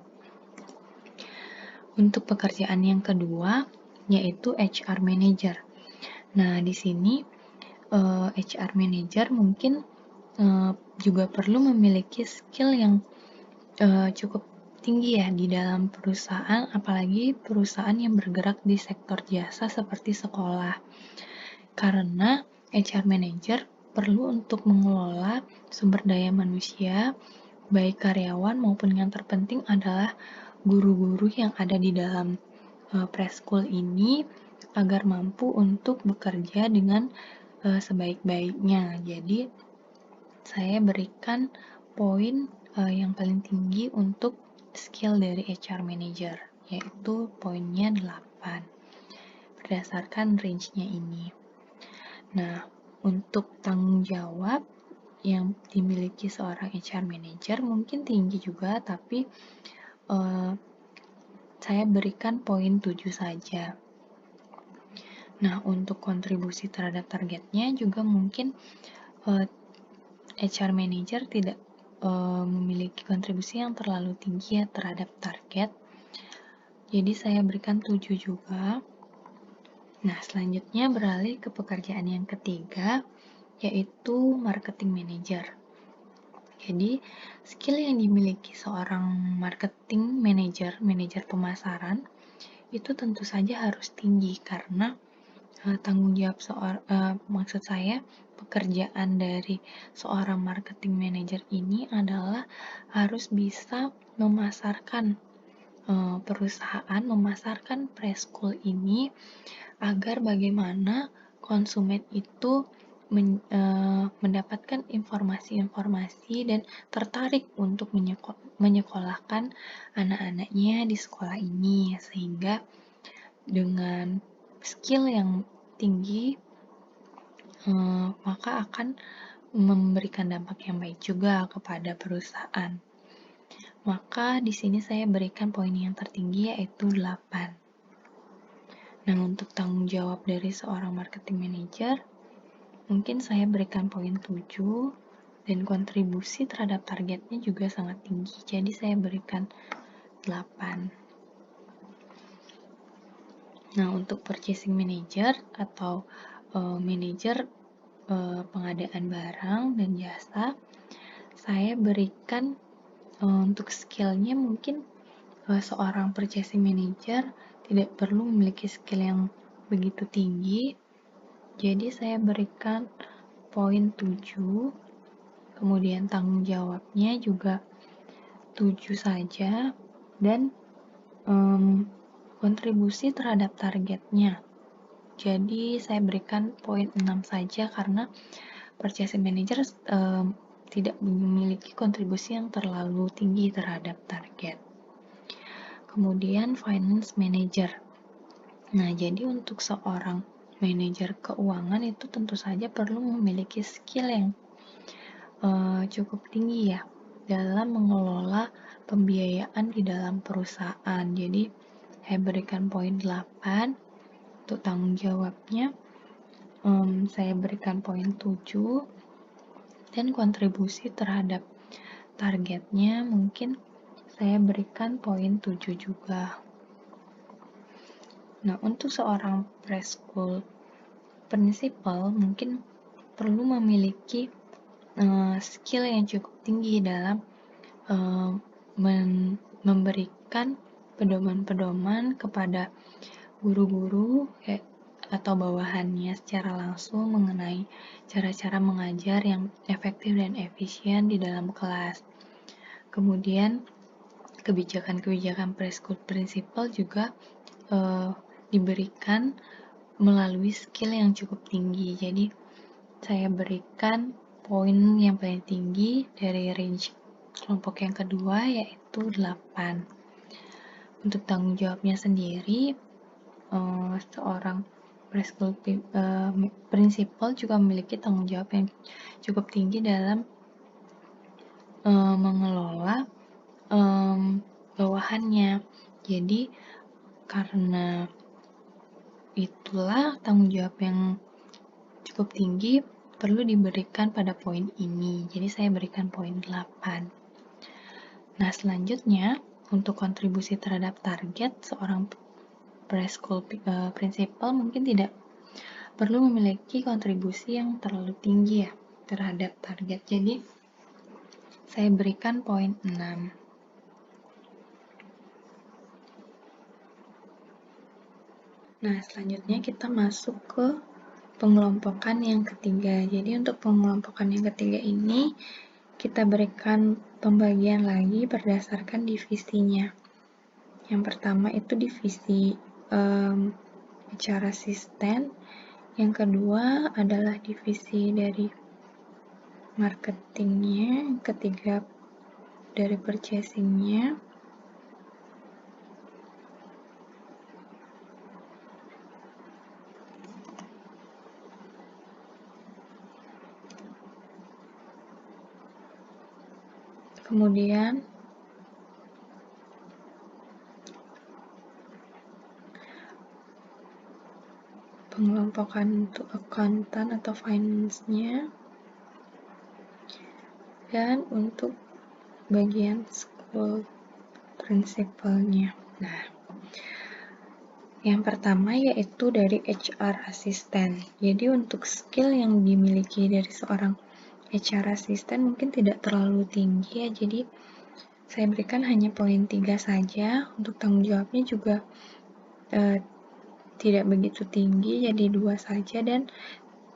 Untuk pekerjaan yang kedua, yaitu HR Manager. Nah, di sini HR Manager mungkin juga perlu memiliki skill yang cukup tinggi ya di dalam perusahaan, apalagi perusahaan yang bergerak di sektor jasa seperti sekolah. Karena HR Manager perlu untuk mengelola sumber daya manusia, baik karyawan maupun yang terpenting adalah guru-guru yang ada di dalam preschool ini agar mampu untuk bekerja dengan sebaik-baiknya. Jadi saya berikan poin yang paling tinggi untuk skill dari HR Manager, yaitu poinnya 8 berdasarkan range-nya ini. Nah, untuk tanggung jawab yang dimiliki seorang HR Manager mungkin tinggi juga, tapi saya berikan poin 7 saja. Nah, untuk kontribusi terhadap targetnya juga mungkin HR Manager tidak memiliki kontribusi yang terlalu tinggi ya terhadap target. Jadi saya berikan 7 juga. Nah, selanjutnya beralih ke pekerjaan yang ketiga, yaitu Marketing Manager. Jadi, skill yang dimiliki seorang marketing manager pemasaran, itu tentu saja harus tinggi karena tanggung jawab maksud saya pekerjaan dari seorang marketing manager ini adalah harus bisa memasarkan perusahaan, memasarkan preschool ini agar bagaimana konsumen itu mendapatkan informasi-informasi dan tertarik untuk menyekolahkan anak-anaknya di sekolah ini, sehingga dengan skill yang tinggi maka akan memberikan dampak yang baik juga kepada perusahaan. Maka di sini saya berikan poin yang tertinggi yaitu 8. Nah, untuk tanggung jawab dari seorang marketing manager, mungkin saya berikan poin 7 dan kontribusi terhadap targetnya juga sangat tinggi. Jadi saya berikan 8. Nah, untuk purchasing manager atau manajer pengadaan barang dan jasa, saya berikan untuk skillnya mungkin seorang purchasing manager tidak perlu memiliki skill yang begitu tinggi, jadi saya berikan poin 7, kemudian tanggung jawabnya juga 7 saja, dan kontribusi terhadap targetnya. Jadi saya berikan poin 6 saja karena purchasing manager tidak memiliki kontribusi yang terlalu tinggi terhadap target. Kemudian finance manager. Nah, jadi untuk seorang manajer keuangan itu tentu saja perlu memiliki skill yang cukup tinggi ya dalam mengelola pembiayaan di dalam perusahaan. Jadi saya berikan poin 8 untuk tanggung jawabnya. Saya berikan poin 7 dan kontribusi terhadap targetnya mungkin saya berikan poin 7 juga. Nah, untuk seorang preschool principal mungkin perlu memiliki skill yang cukup tinggi dalam memberikan pedoman-pedoman kepada guru-guru atau bawahannya secara langsung mengenai cara-cara mengajar yang efektif dan efisien di dalam kelas. Kemudian kebijakan-kebijakan preschool principal juga diberikan melalui skill yang cukup tinggi. Jadi saya berikan poin yang paling tinggi dari range kelompok yang kedua yaitu 8. Untuk tanggung jawabnya sendiri, seorang preschool principal juga memiliki tanggung jawab yang cukup tinggi dalam mengelola bawahannya. Jadi karena itulah tanggung jawab yang cukup tinggi perlu diberikan pada poin ini. Jadi saya berikan poin 8. Nah, selanjutnya untuk kontribusi terhadap target, seorang preschool principal mungkin tidak perlu memiliki kontribusi yang terlalu tinggi ya terhadap target. Jadi saya berikan poin 6. Nah, selanjutnya kita masuk ke pengelompokan yang ketiga. Jadi untuk pengelompokan yang ketiga ini kita berikan pembagian lagi berdasarkan divisinya. Yang pertama itu divisi HR assistant, yang kedua adalah divisi dari marketingnya, yang ketiga dari purchasingnya, kemudian pengelompokan untuk akuntan atau finance-nya, dan untuk bagian school principal-nya. Nah, yang pertama yaitu dari HR assistant. Jadi untuk skill yang dimiliki dari seorang HR assistant mungkin tidak terlalu tinggi ya, jadi saya berikan hanya poin 3 saja. Untuk tanggung jawabnya juga tidak begitu tinggi, jadi 2 saja, dan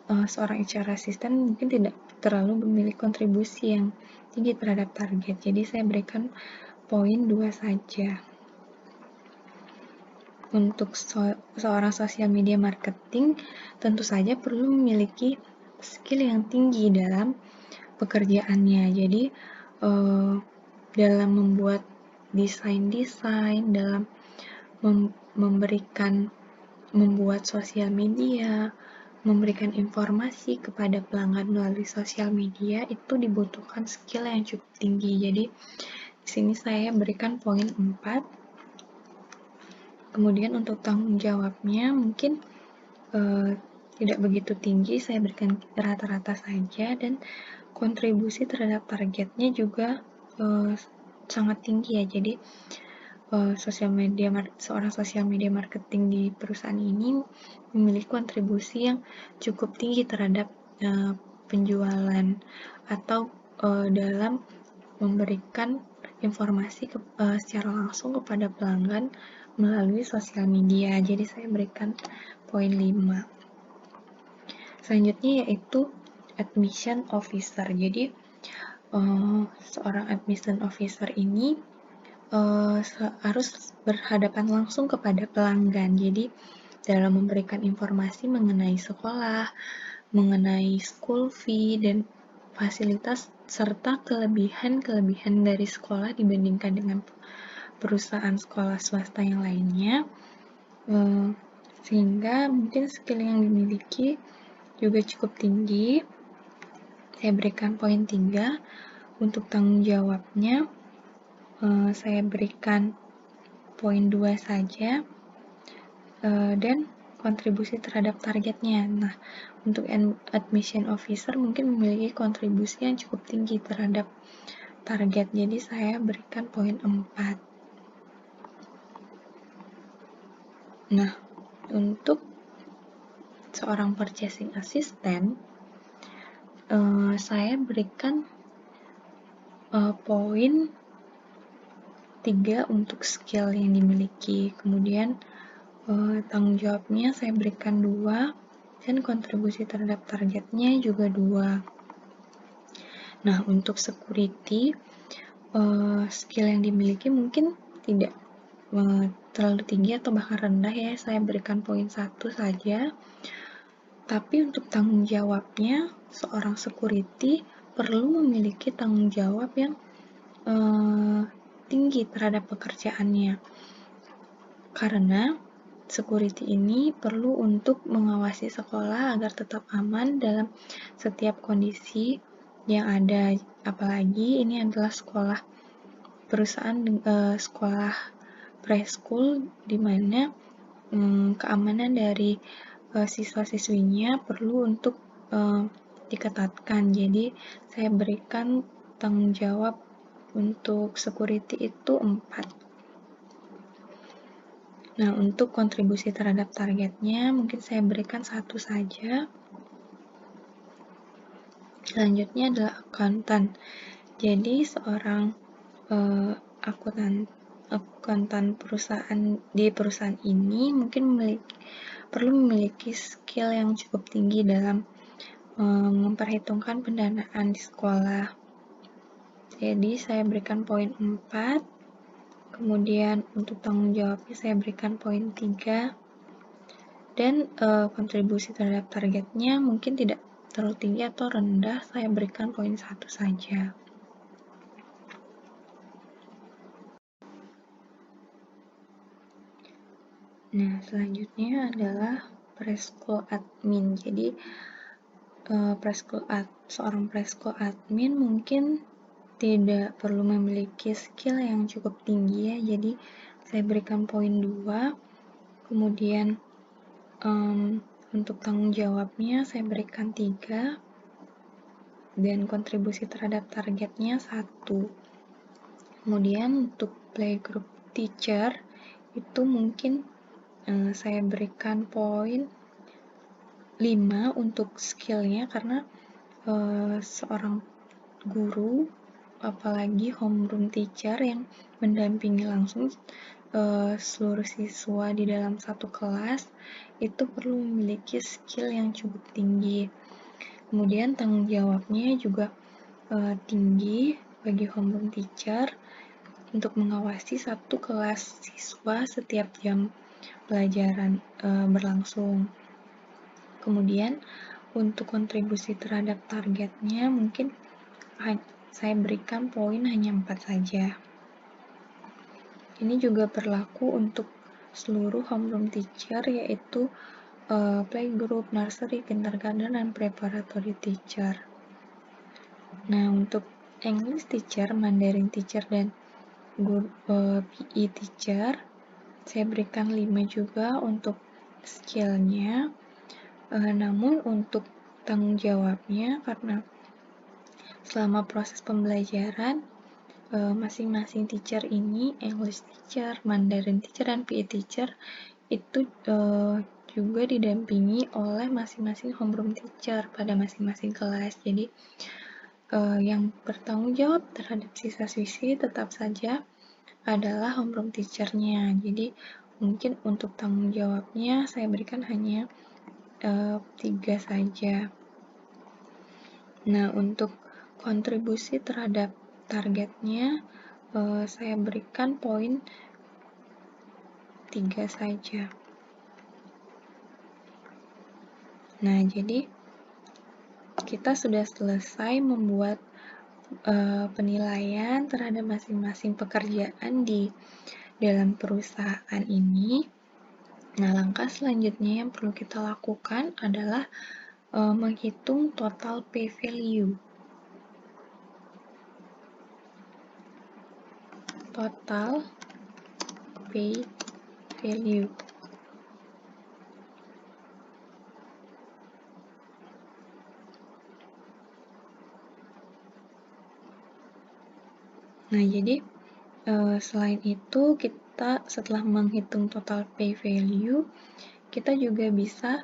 seorang HR assistant mungkin tidak terlalu memiliki kontribusi yang tinggi terhadap target, jadi saya berikan poin 2 saja. Untuk seorang social media marketing tentu saja perlu memiliki skill yang tinggi dalam pekerjaannya. Jadi dalam membuat desain, dalam membuat sosial media, memberikan informasi kepada pelanggan melalui sosial media, itu dibutuhkan skill yang cukup tinggi. Jadi Di sini saya berikan poin 4. Kemudian untuk tanggung jawabnya mungkin tidak begitu tinggi, saya berikan rata-rata saja, dan kontribusi terhadap targetnya juga sangat tinggi ya. Jadi seorang sosial media marketing di perusahaan ini memiliki kontribusi yang cukup tinggi terhadap penjualan atau dalam memberikan informasi secara langsung kepada pelanggan melalui sosial media. Jadi saya berikan poin 5. Selanjutnya yaitu admission officer. Jadi seorang admission officer ini harus berhadapan langsung kepada pelanggan. Jadi dalam memberikan informasi mengenai sekolah, mengenai school fee dan fasilitas serta kelebihan dari sekolah dibandingkan dengan perusahaan sekolah swasta yang lainnya, sehingga mungkin skill yang dimiliki juga cukup tinggi. Saya berikan poin 3. Untuk tanggung jawabnya saya berikan poin 2 saja, dan kontribusi terhadap targetnya. Nah, untuk admission officer mungkin memiliki kontribusi yang cukup tinggi terhadap target, jadi saya berikan poin 4. Nah, untuk seorang purchasing assistant, saya berikan poin 3 untuk skill yang dimiliki. Kemudian tanggung jawabnya saya berikan 2, dan kontribusi terhadap targetnya juga 2. Nah, untuk security, skill yang dimiliki mungkin tidak terlalu tinggi atau bahkan rendah ya, saya berikan poin 1 saja. Tapi untuk tanggung jawabnya, seorang security perlu memiliki tanggung jawab yang tinggi terhadap pekerjaannya, karena security ini perlu untuk mengawasi sekolah agar tetap aman dalam setiap kondisi yang ada. Apalagi ini adalah sekolah perusahaan, sekolah preschool, di mana keamanan dari siswa-siswinya perlu untuk diketatkan. Jadi saya berikan tanggung jawab untuk security itu 4. Nah, untuk kontribusi terhadap targetnya mungkin saya berikan 1 saja. Selanjutnya adalah akuntan. Jadi seorang akuntan di perusahaan ini mungkin perlu memiliki skill yang cukup tinggi dalam memperhitungkan pendanaan di sekolah. Jadi saya berikan poin 4. Kemudian untuk tanggung jawabnya saya berikan poin 3. Dan kontribusi terhadap targetnya mungkin tidak terlalu tinggi atau rendah, saya berikan poin 1 saja. Nah, selanjutnya adalah preschool admin. Jadi seorang preschool admin mungkin tidak perlu memiliki skill yang cukup tinggi ya, jadi saya berikan poin 2. Kemudian untuk tanggung jawabnya saya berikan 3, dan kontribusi terhadap targetnya 1. Kemudian untuk playgroup teacher itu mungkin saya berikan poin 5 untuk skillnya, karena seorang guru, apalagi homeroom teacher yang mendampingi langsung seluruh siswa di dalam satu kelas, itu perlu memiliki skill yang cukup tinggi. Kemudian tanggung jawabnya juga tinggi bagi homeroom teacher untuk mengawasi satu kelas siswa setiap jam pelajaran berlangsung. Kemudian untuk kontribusi terhadap targetnya mungkin saya berikan poin hanya 4 saja. Ini juga berlaku untuk seluruh homeroom teacher, yaitu playgroup, nursery, kindergarten, dan preparatory teacher. Nah, untuk English teacher, Mandarin teacher, dan PE teacher. Saya berikan 5 juga untuk skillnya. Namun untuk tanggung jawabnya, karena selama proses pembelajaran masing-masing teacher ini, English teacher, Mandarin teacher, dan PE teacher itu juga didampingi oleh masing-masing homeroom teacher pada masing-masing kelas. Jadi yang bertanggung jawab terhadap siswa-siswi tetap saja adalah homeroom teacher-nya. Jadi mungkin untuk tanggung jawabnya saya berikan hanya 3 saja. Nah, untuk kontribusi terhadap targetnya saya berikan poin 3 saja. Nah, jadi kita sudah selesai membuat penilaian terhadap masing-masing pekerjaan di dalam perusahaan ini. Nah, langkah selanjutnya yang perlu kita lakukan adalah menghitung total pay value. Total pay value. Nah, jadi selain itu kita setelah menghitung total pay value, kita juga bisa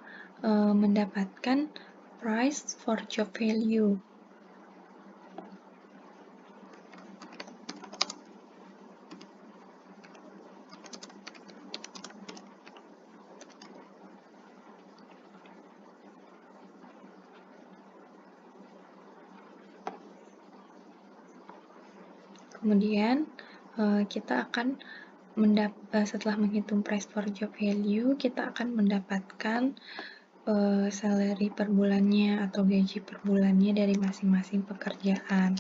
mendapatkan price for job value. Kemudian kita akan setelah menghitung price for job value, kita akan mendapatkan salary per bulannya atau gaji per bulannya dari masing-masing pekerjaan.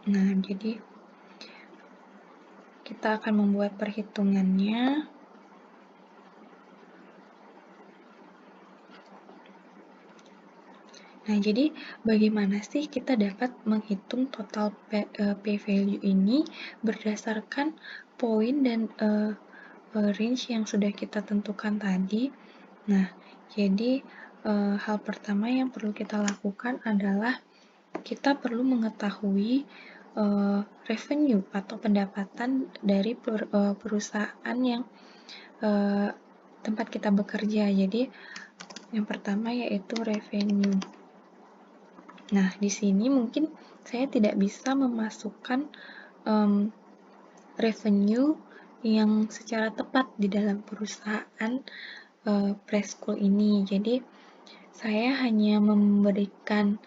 Nah, jadi kita akan membuat perhitungannya. Nah, jadi bagaimana sih kita dapat menghitung total pay value ini berdasarkan poin dan range yang sudah kita tentukan tadi. Nah, jadi hal pertama yang perlu kita lakukan adalah kita perlu mengetahui revenue atau pendapatan dari perusahaan yang tempat kita bekerja. Jadi yang pertama yaitu revenue. Nah, di sini mungkin saya tidak bisa memasukkan revenue yang secara tepat di dalam perusahaan preschool ini. Jadi, saya hanya memberikan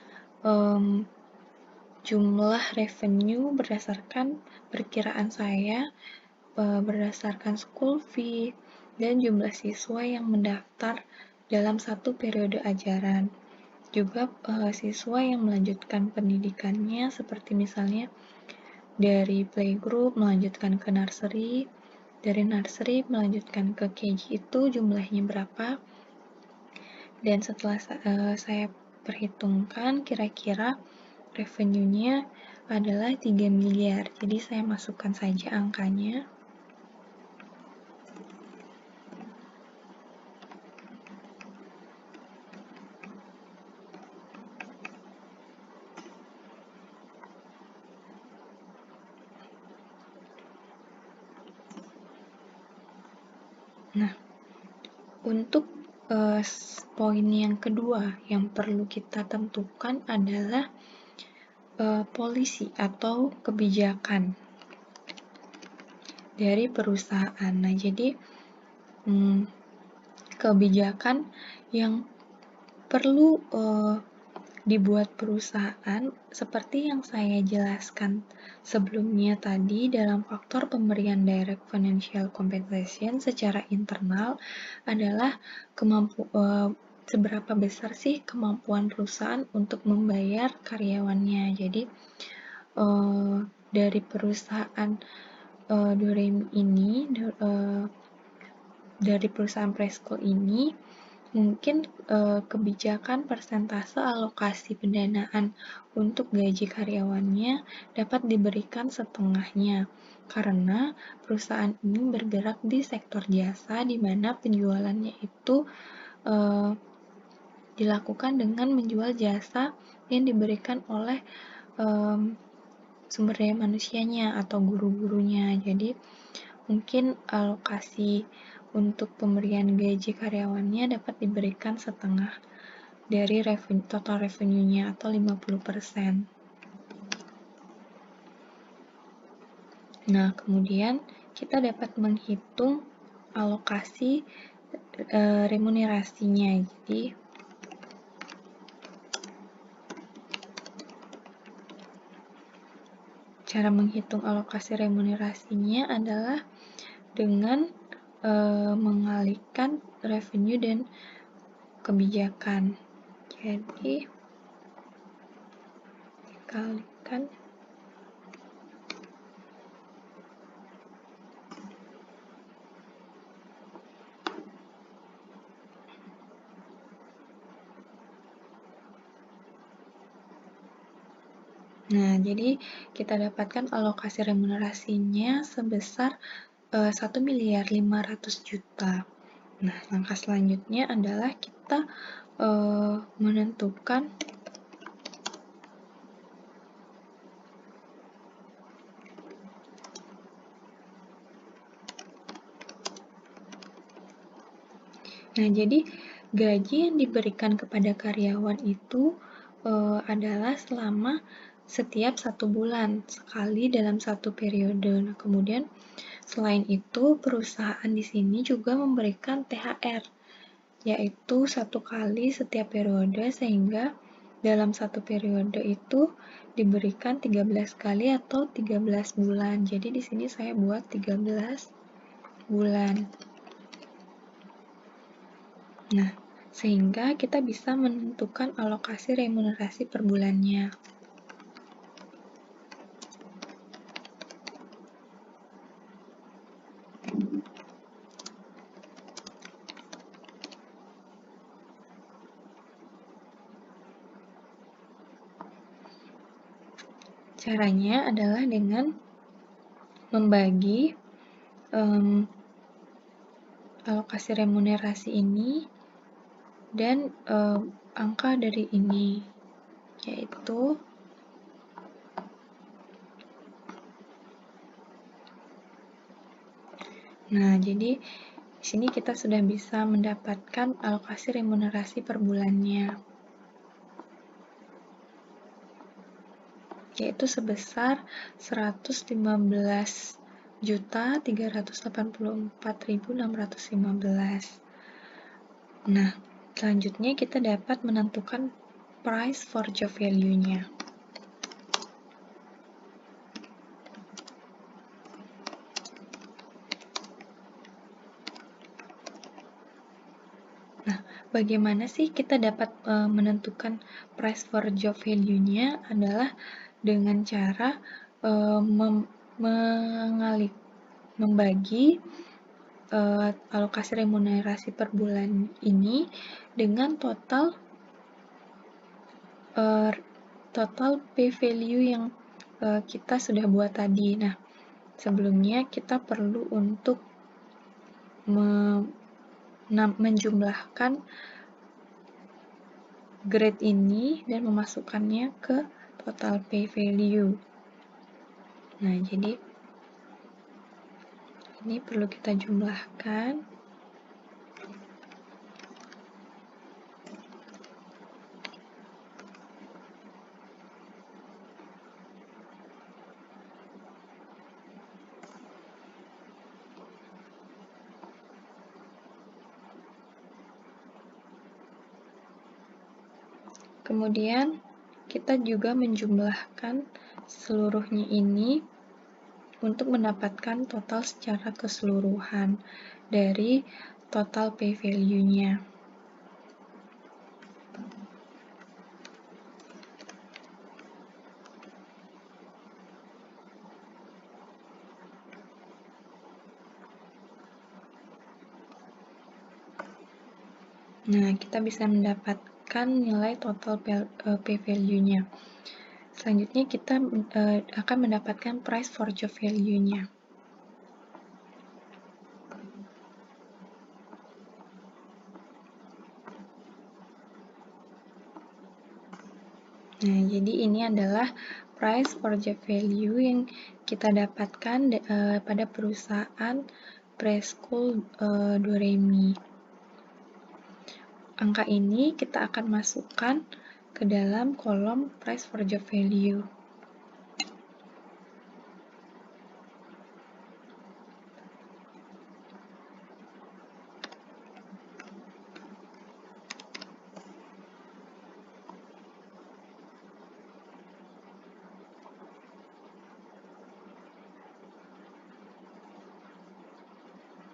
jumlah revenue berdasarkan perkiraan saya, berdasarkan school fee, dan jumlah siswa yang mendaftar dalam satu periode ajaran. Juga siswa yang melanjutkan pendidikannya seperti misalnya dari playgroup melanjutkan ke nursery, dari nursery melanjutkan ke KG itu jumlahnya berapa, dan setelah saya perhitungkan kira-kira revenue-nya adalah 3 miliar, jadi saya masukkan saja angkanya. Nah, untuk poin yang kedua yang perlu kita tentukan adalah polisi atau kebijakan dari perusahaan. Nah, jadi kebijakan yang perlu dibuat perusahaan seperti yang saya jelaskan sebelumnya tadi dalam faktor pemberian direct financial compensation secara internal adalah seberapa besar sih kemampuan perusahaan untuk membayar karyawannya. Jadi dari perusahaan Doremi ini dari perusahaan preschool ini, mungkin kebijakan persentase alokasi pendanaan untuk gaji karyawannya dapat diberikan setengahnya, karena perusahaan ini bergerak di sektor jasa di mana penjualannya itu dilakukan dengan menjual jasa yang diberikan oleh sumber daya manusianya atau guru-gurunya. Jadi mungkin alokasi untuk pemberian gaji karyawannya dapat diberikan setengah dari total revenue-nya atau 50%. Nah, kemudian kita dapat menghitung alokasi remunerasinya. Jadi cara menghitung alokasi remunerasinya adalah dengan mengalihkan revenue dan kebijakan. Jadi dikalikan Nah, jadi kita dapatkan alokasi remunerasinya sebesar 1.500.000.000. Nah, langkah selanjutnya adalah kita menentukan Nah, jadi gaji yang diberikan kepada karyawan itu adalah selama setiap 1 bulan, sekali dalam 1 periode. Nah, kemudian selain itu, perusahaan di sini juga memberikan THR, yaitu 1 kali setiap periode, sehingga dalam 1 periode itu diberikan 13 kali atau 13 bulan. Jadi di sini saya buat 13 bulan. Nah, sehingga kita bisa menentukan alokasi remunerasi per bulannya. Caranya adalah dengan membagi alokasi remunerasi ini dan angka dari ini, yaitu Nah, jadi di sini kita sudah bisa mendapatkan alokasi remunerasi per bulannya, yaitu sebesar 115.384.615. Nah, selanjutnya kita dapat menentukan price for job value-nya. Nah, bagaimana sih kita dapat menentukan price for job value-nya adalah dengan cara membagi alokasi remunerasi per bulan ini dengan total pay value yang kita sudah buat tadi. Nah, sebelumnya kita perlu untuk menjumlahkan grade ini dan memasukkannya ke total pay value. Nah, jadi ini perlu kita jumlahkan. Kemudian kita juga menjumlahkan seluruhnya ini untuk mendapatkan total secara keseluruhan dari total pay value-nya. Nah, kita bisa mendapatkan nilai total P value-nya. Selanjutnya kita akan mendapatkan price for job value-nya. Nah, jadi ini adalah price for job value yang kita dapatkan pada perusahaan Preschool Doremi. Angka ini kita akan masukkan ke dalam kolom price for job value.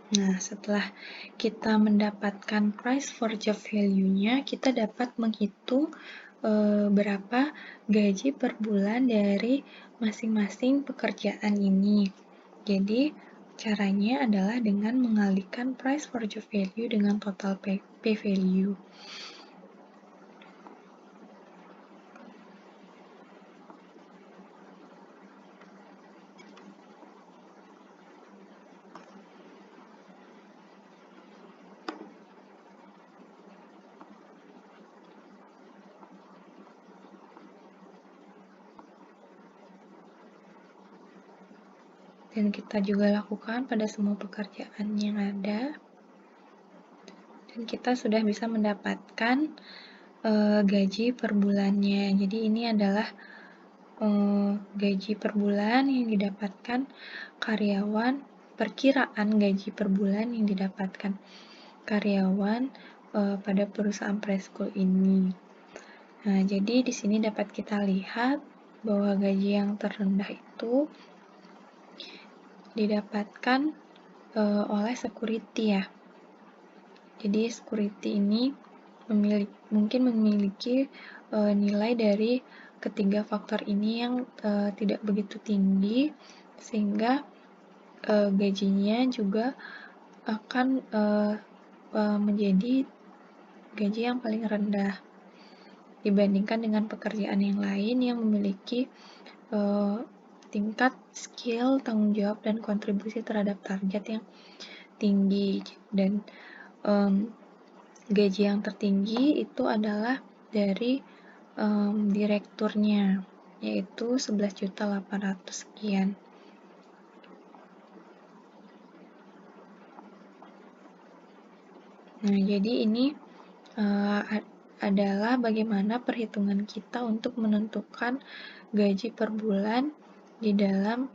Nah, setelah kita mendapatkan price for job value-nya, kita dapat menghitung berapa gaji per bulan dari masing-masing pekerjaan ini. Jadi, caranya adalah dengan mengalihkan price for job value dengan total pay value. Dan kita juga lakukan pada semua pekerjaan yang ada. Dan kita sudah bisa mendapatkan gaji per bulannya. Jadi ini adalah gaji per bulan yang didapatkan karyawan, perkiraan gaji per bulan yang didapatkan karyawan pada perusahaan preschool ini. Nah, jadi di sini dapat kita lihat bahwa gaji yang terendah itu didapatkan oleh security ya. Jadi security ini mungkin memiliki nilai dari ketiga faktor ini yang tidak begitu tinggi, sehingga gajinya juga akan menjadi gaji yang paling rendah dibandingkan dengan pekerjaan yang lain yang memiliki tingkat skill, tanggung jawab, dan kontribusi terhadap target yang tinggi. Dan gaji yang tertinggi itu adalah dari direkturnya, yaitu 11.800.000 sekian. Nah, jadi ini adalah bagaimana perhitungan kita untuk menentukan gaji per bulan di dalam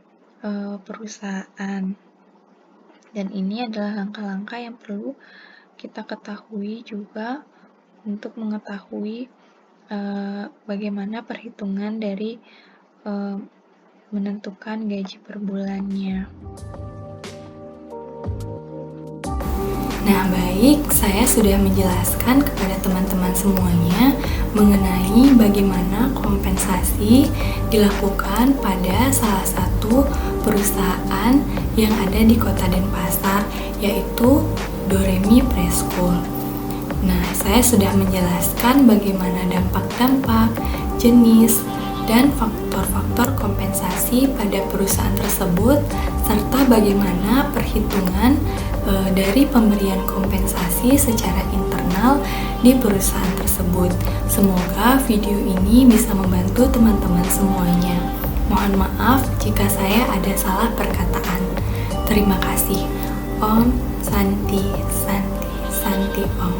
perusahaan. Dan ini adalah langkah-langkah yang perlu kita ketahui juga untuk mengetahui bagaimana perhitungan dari menentukan gaji per bulannya. Nah, baik, saya sudah menjelaskan kepada teman-teman semuanya mengenai bagaimana kompensasi dilakukan pada salah satu perusahaan yang ada di Kota Denpasar, yaitu Doremi Preschool. Nah, saya sudah menjelaskan bagaimana dampak-dampak, jenis, dan faktor-faktor kompensasi pada perusahaan tersebut, serta bagaimana perhitungan dari pemberian kompensasi secara internal di perusahaan tersebut. Semoga video ini bisa membantu teman-teman semuanya. Mohon maaf jika saya ada salah perkataan. Terima kasih. Om Santi Santi Santi Om.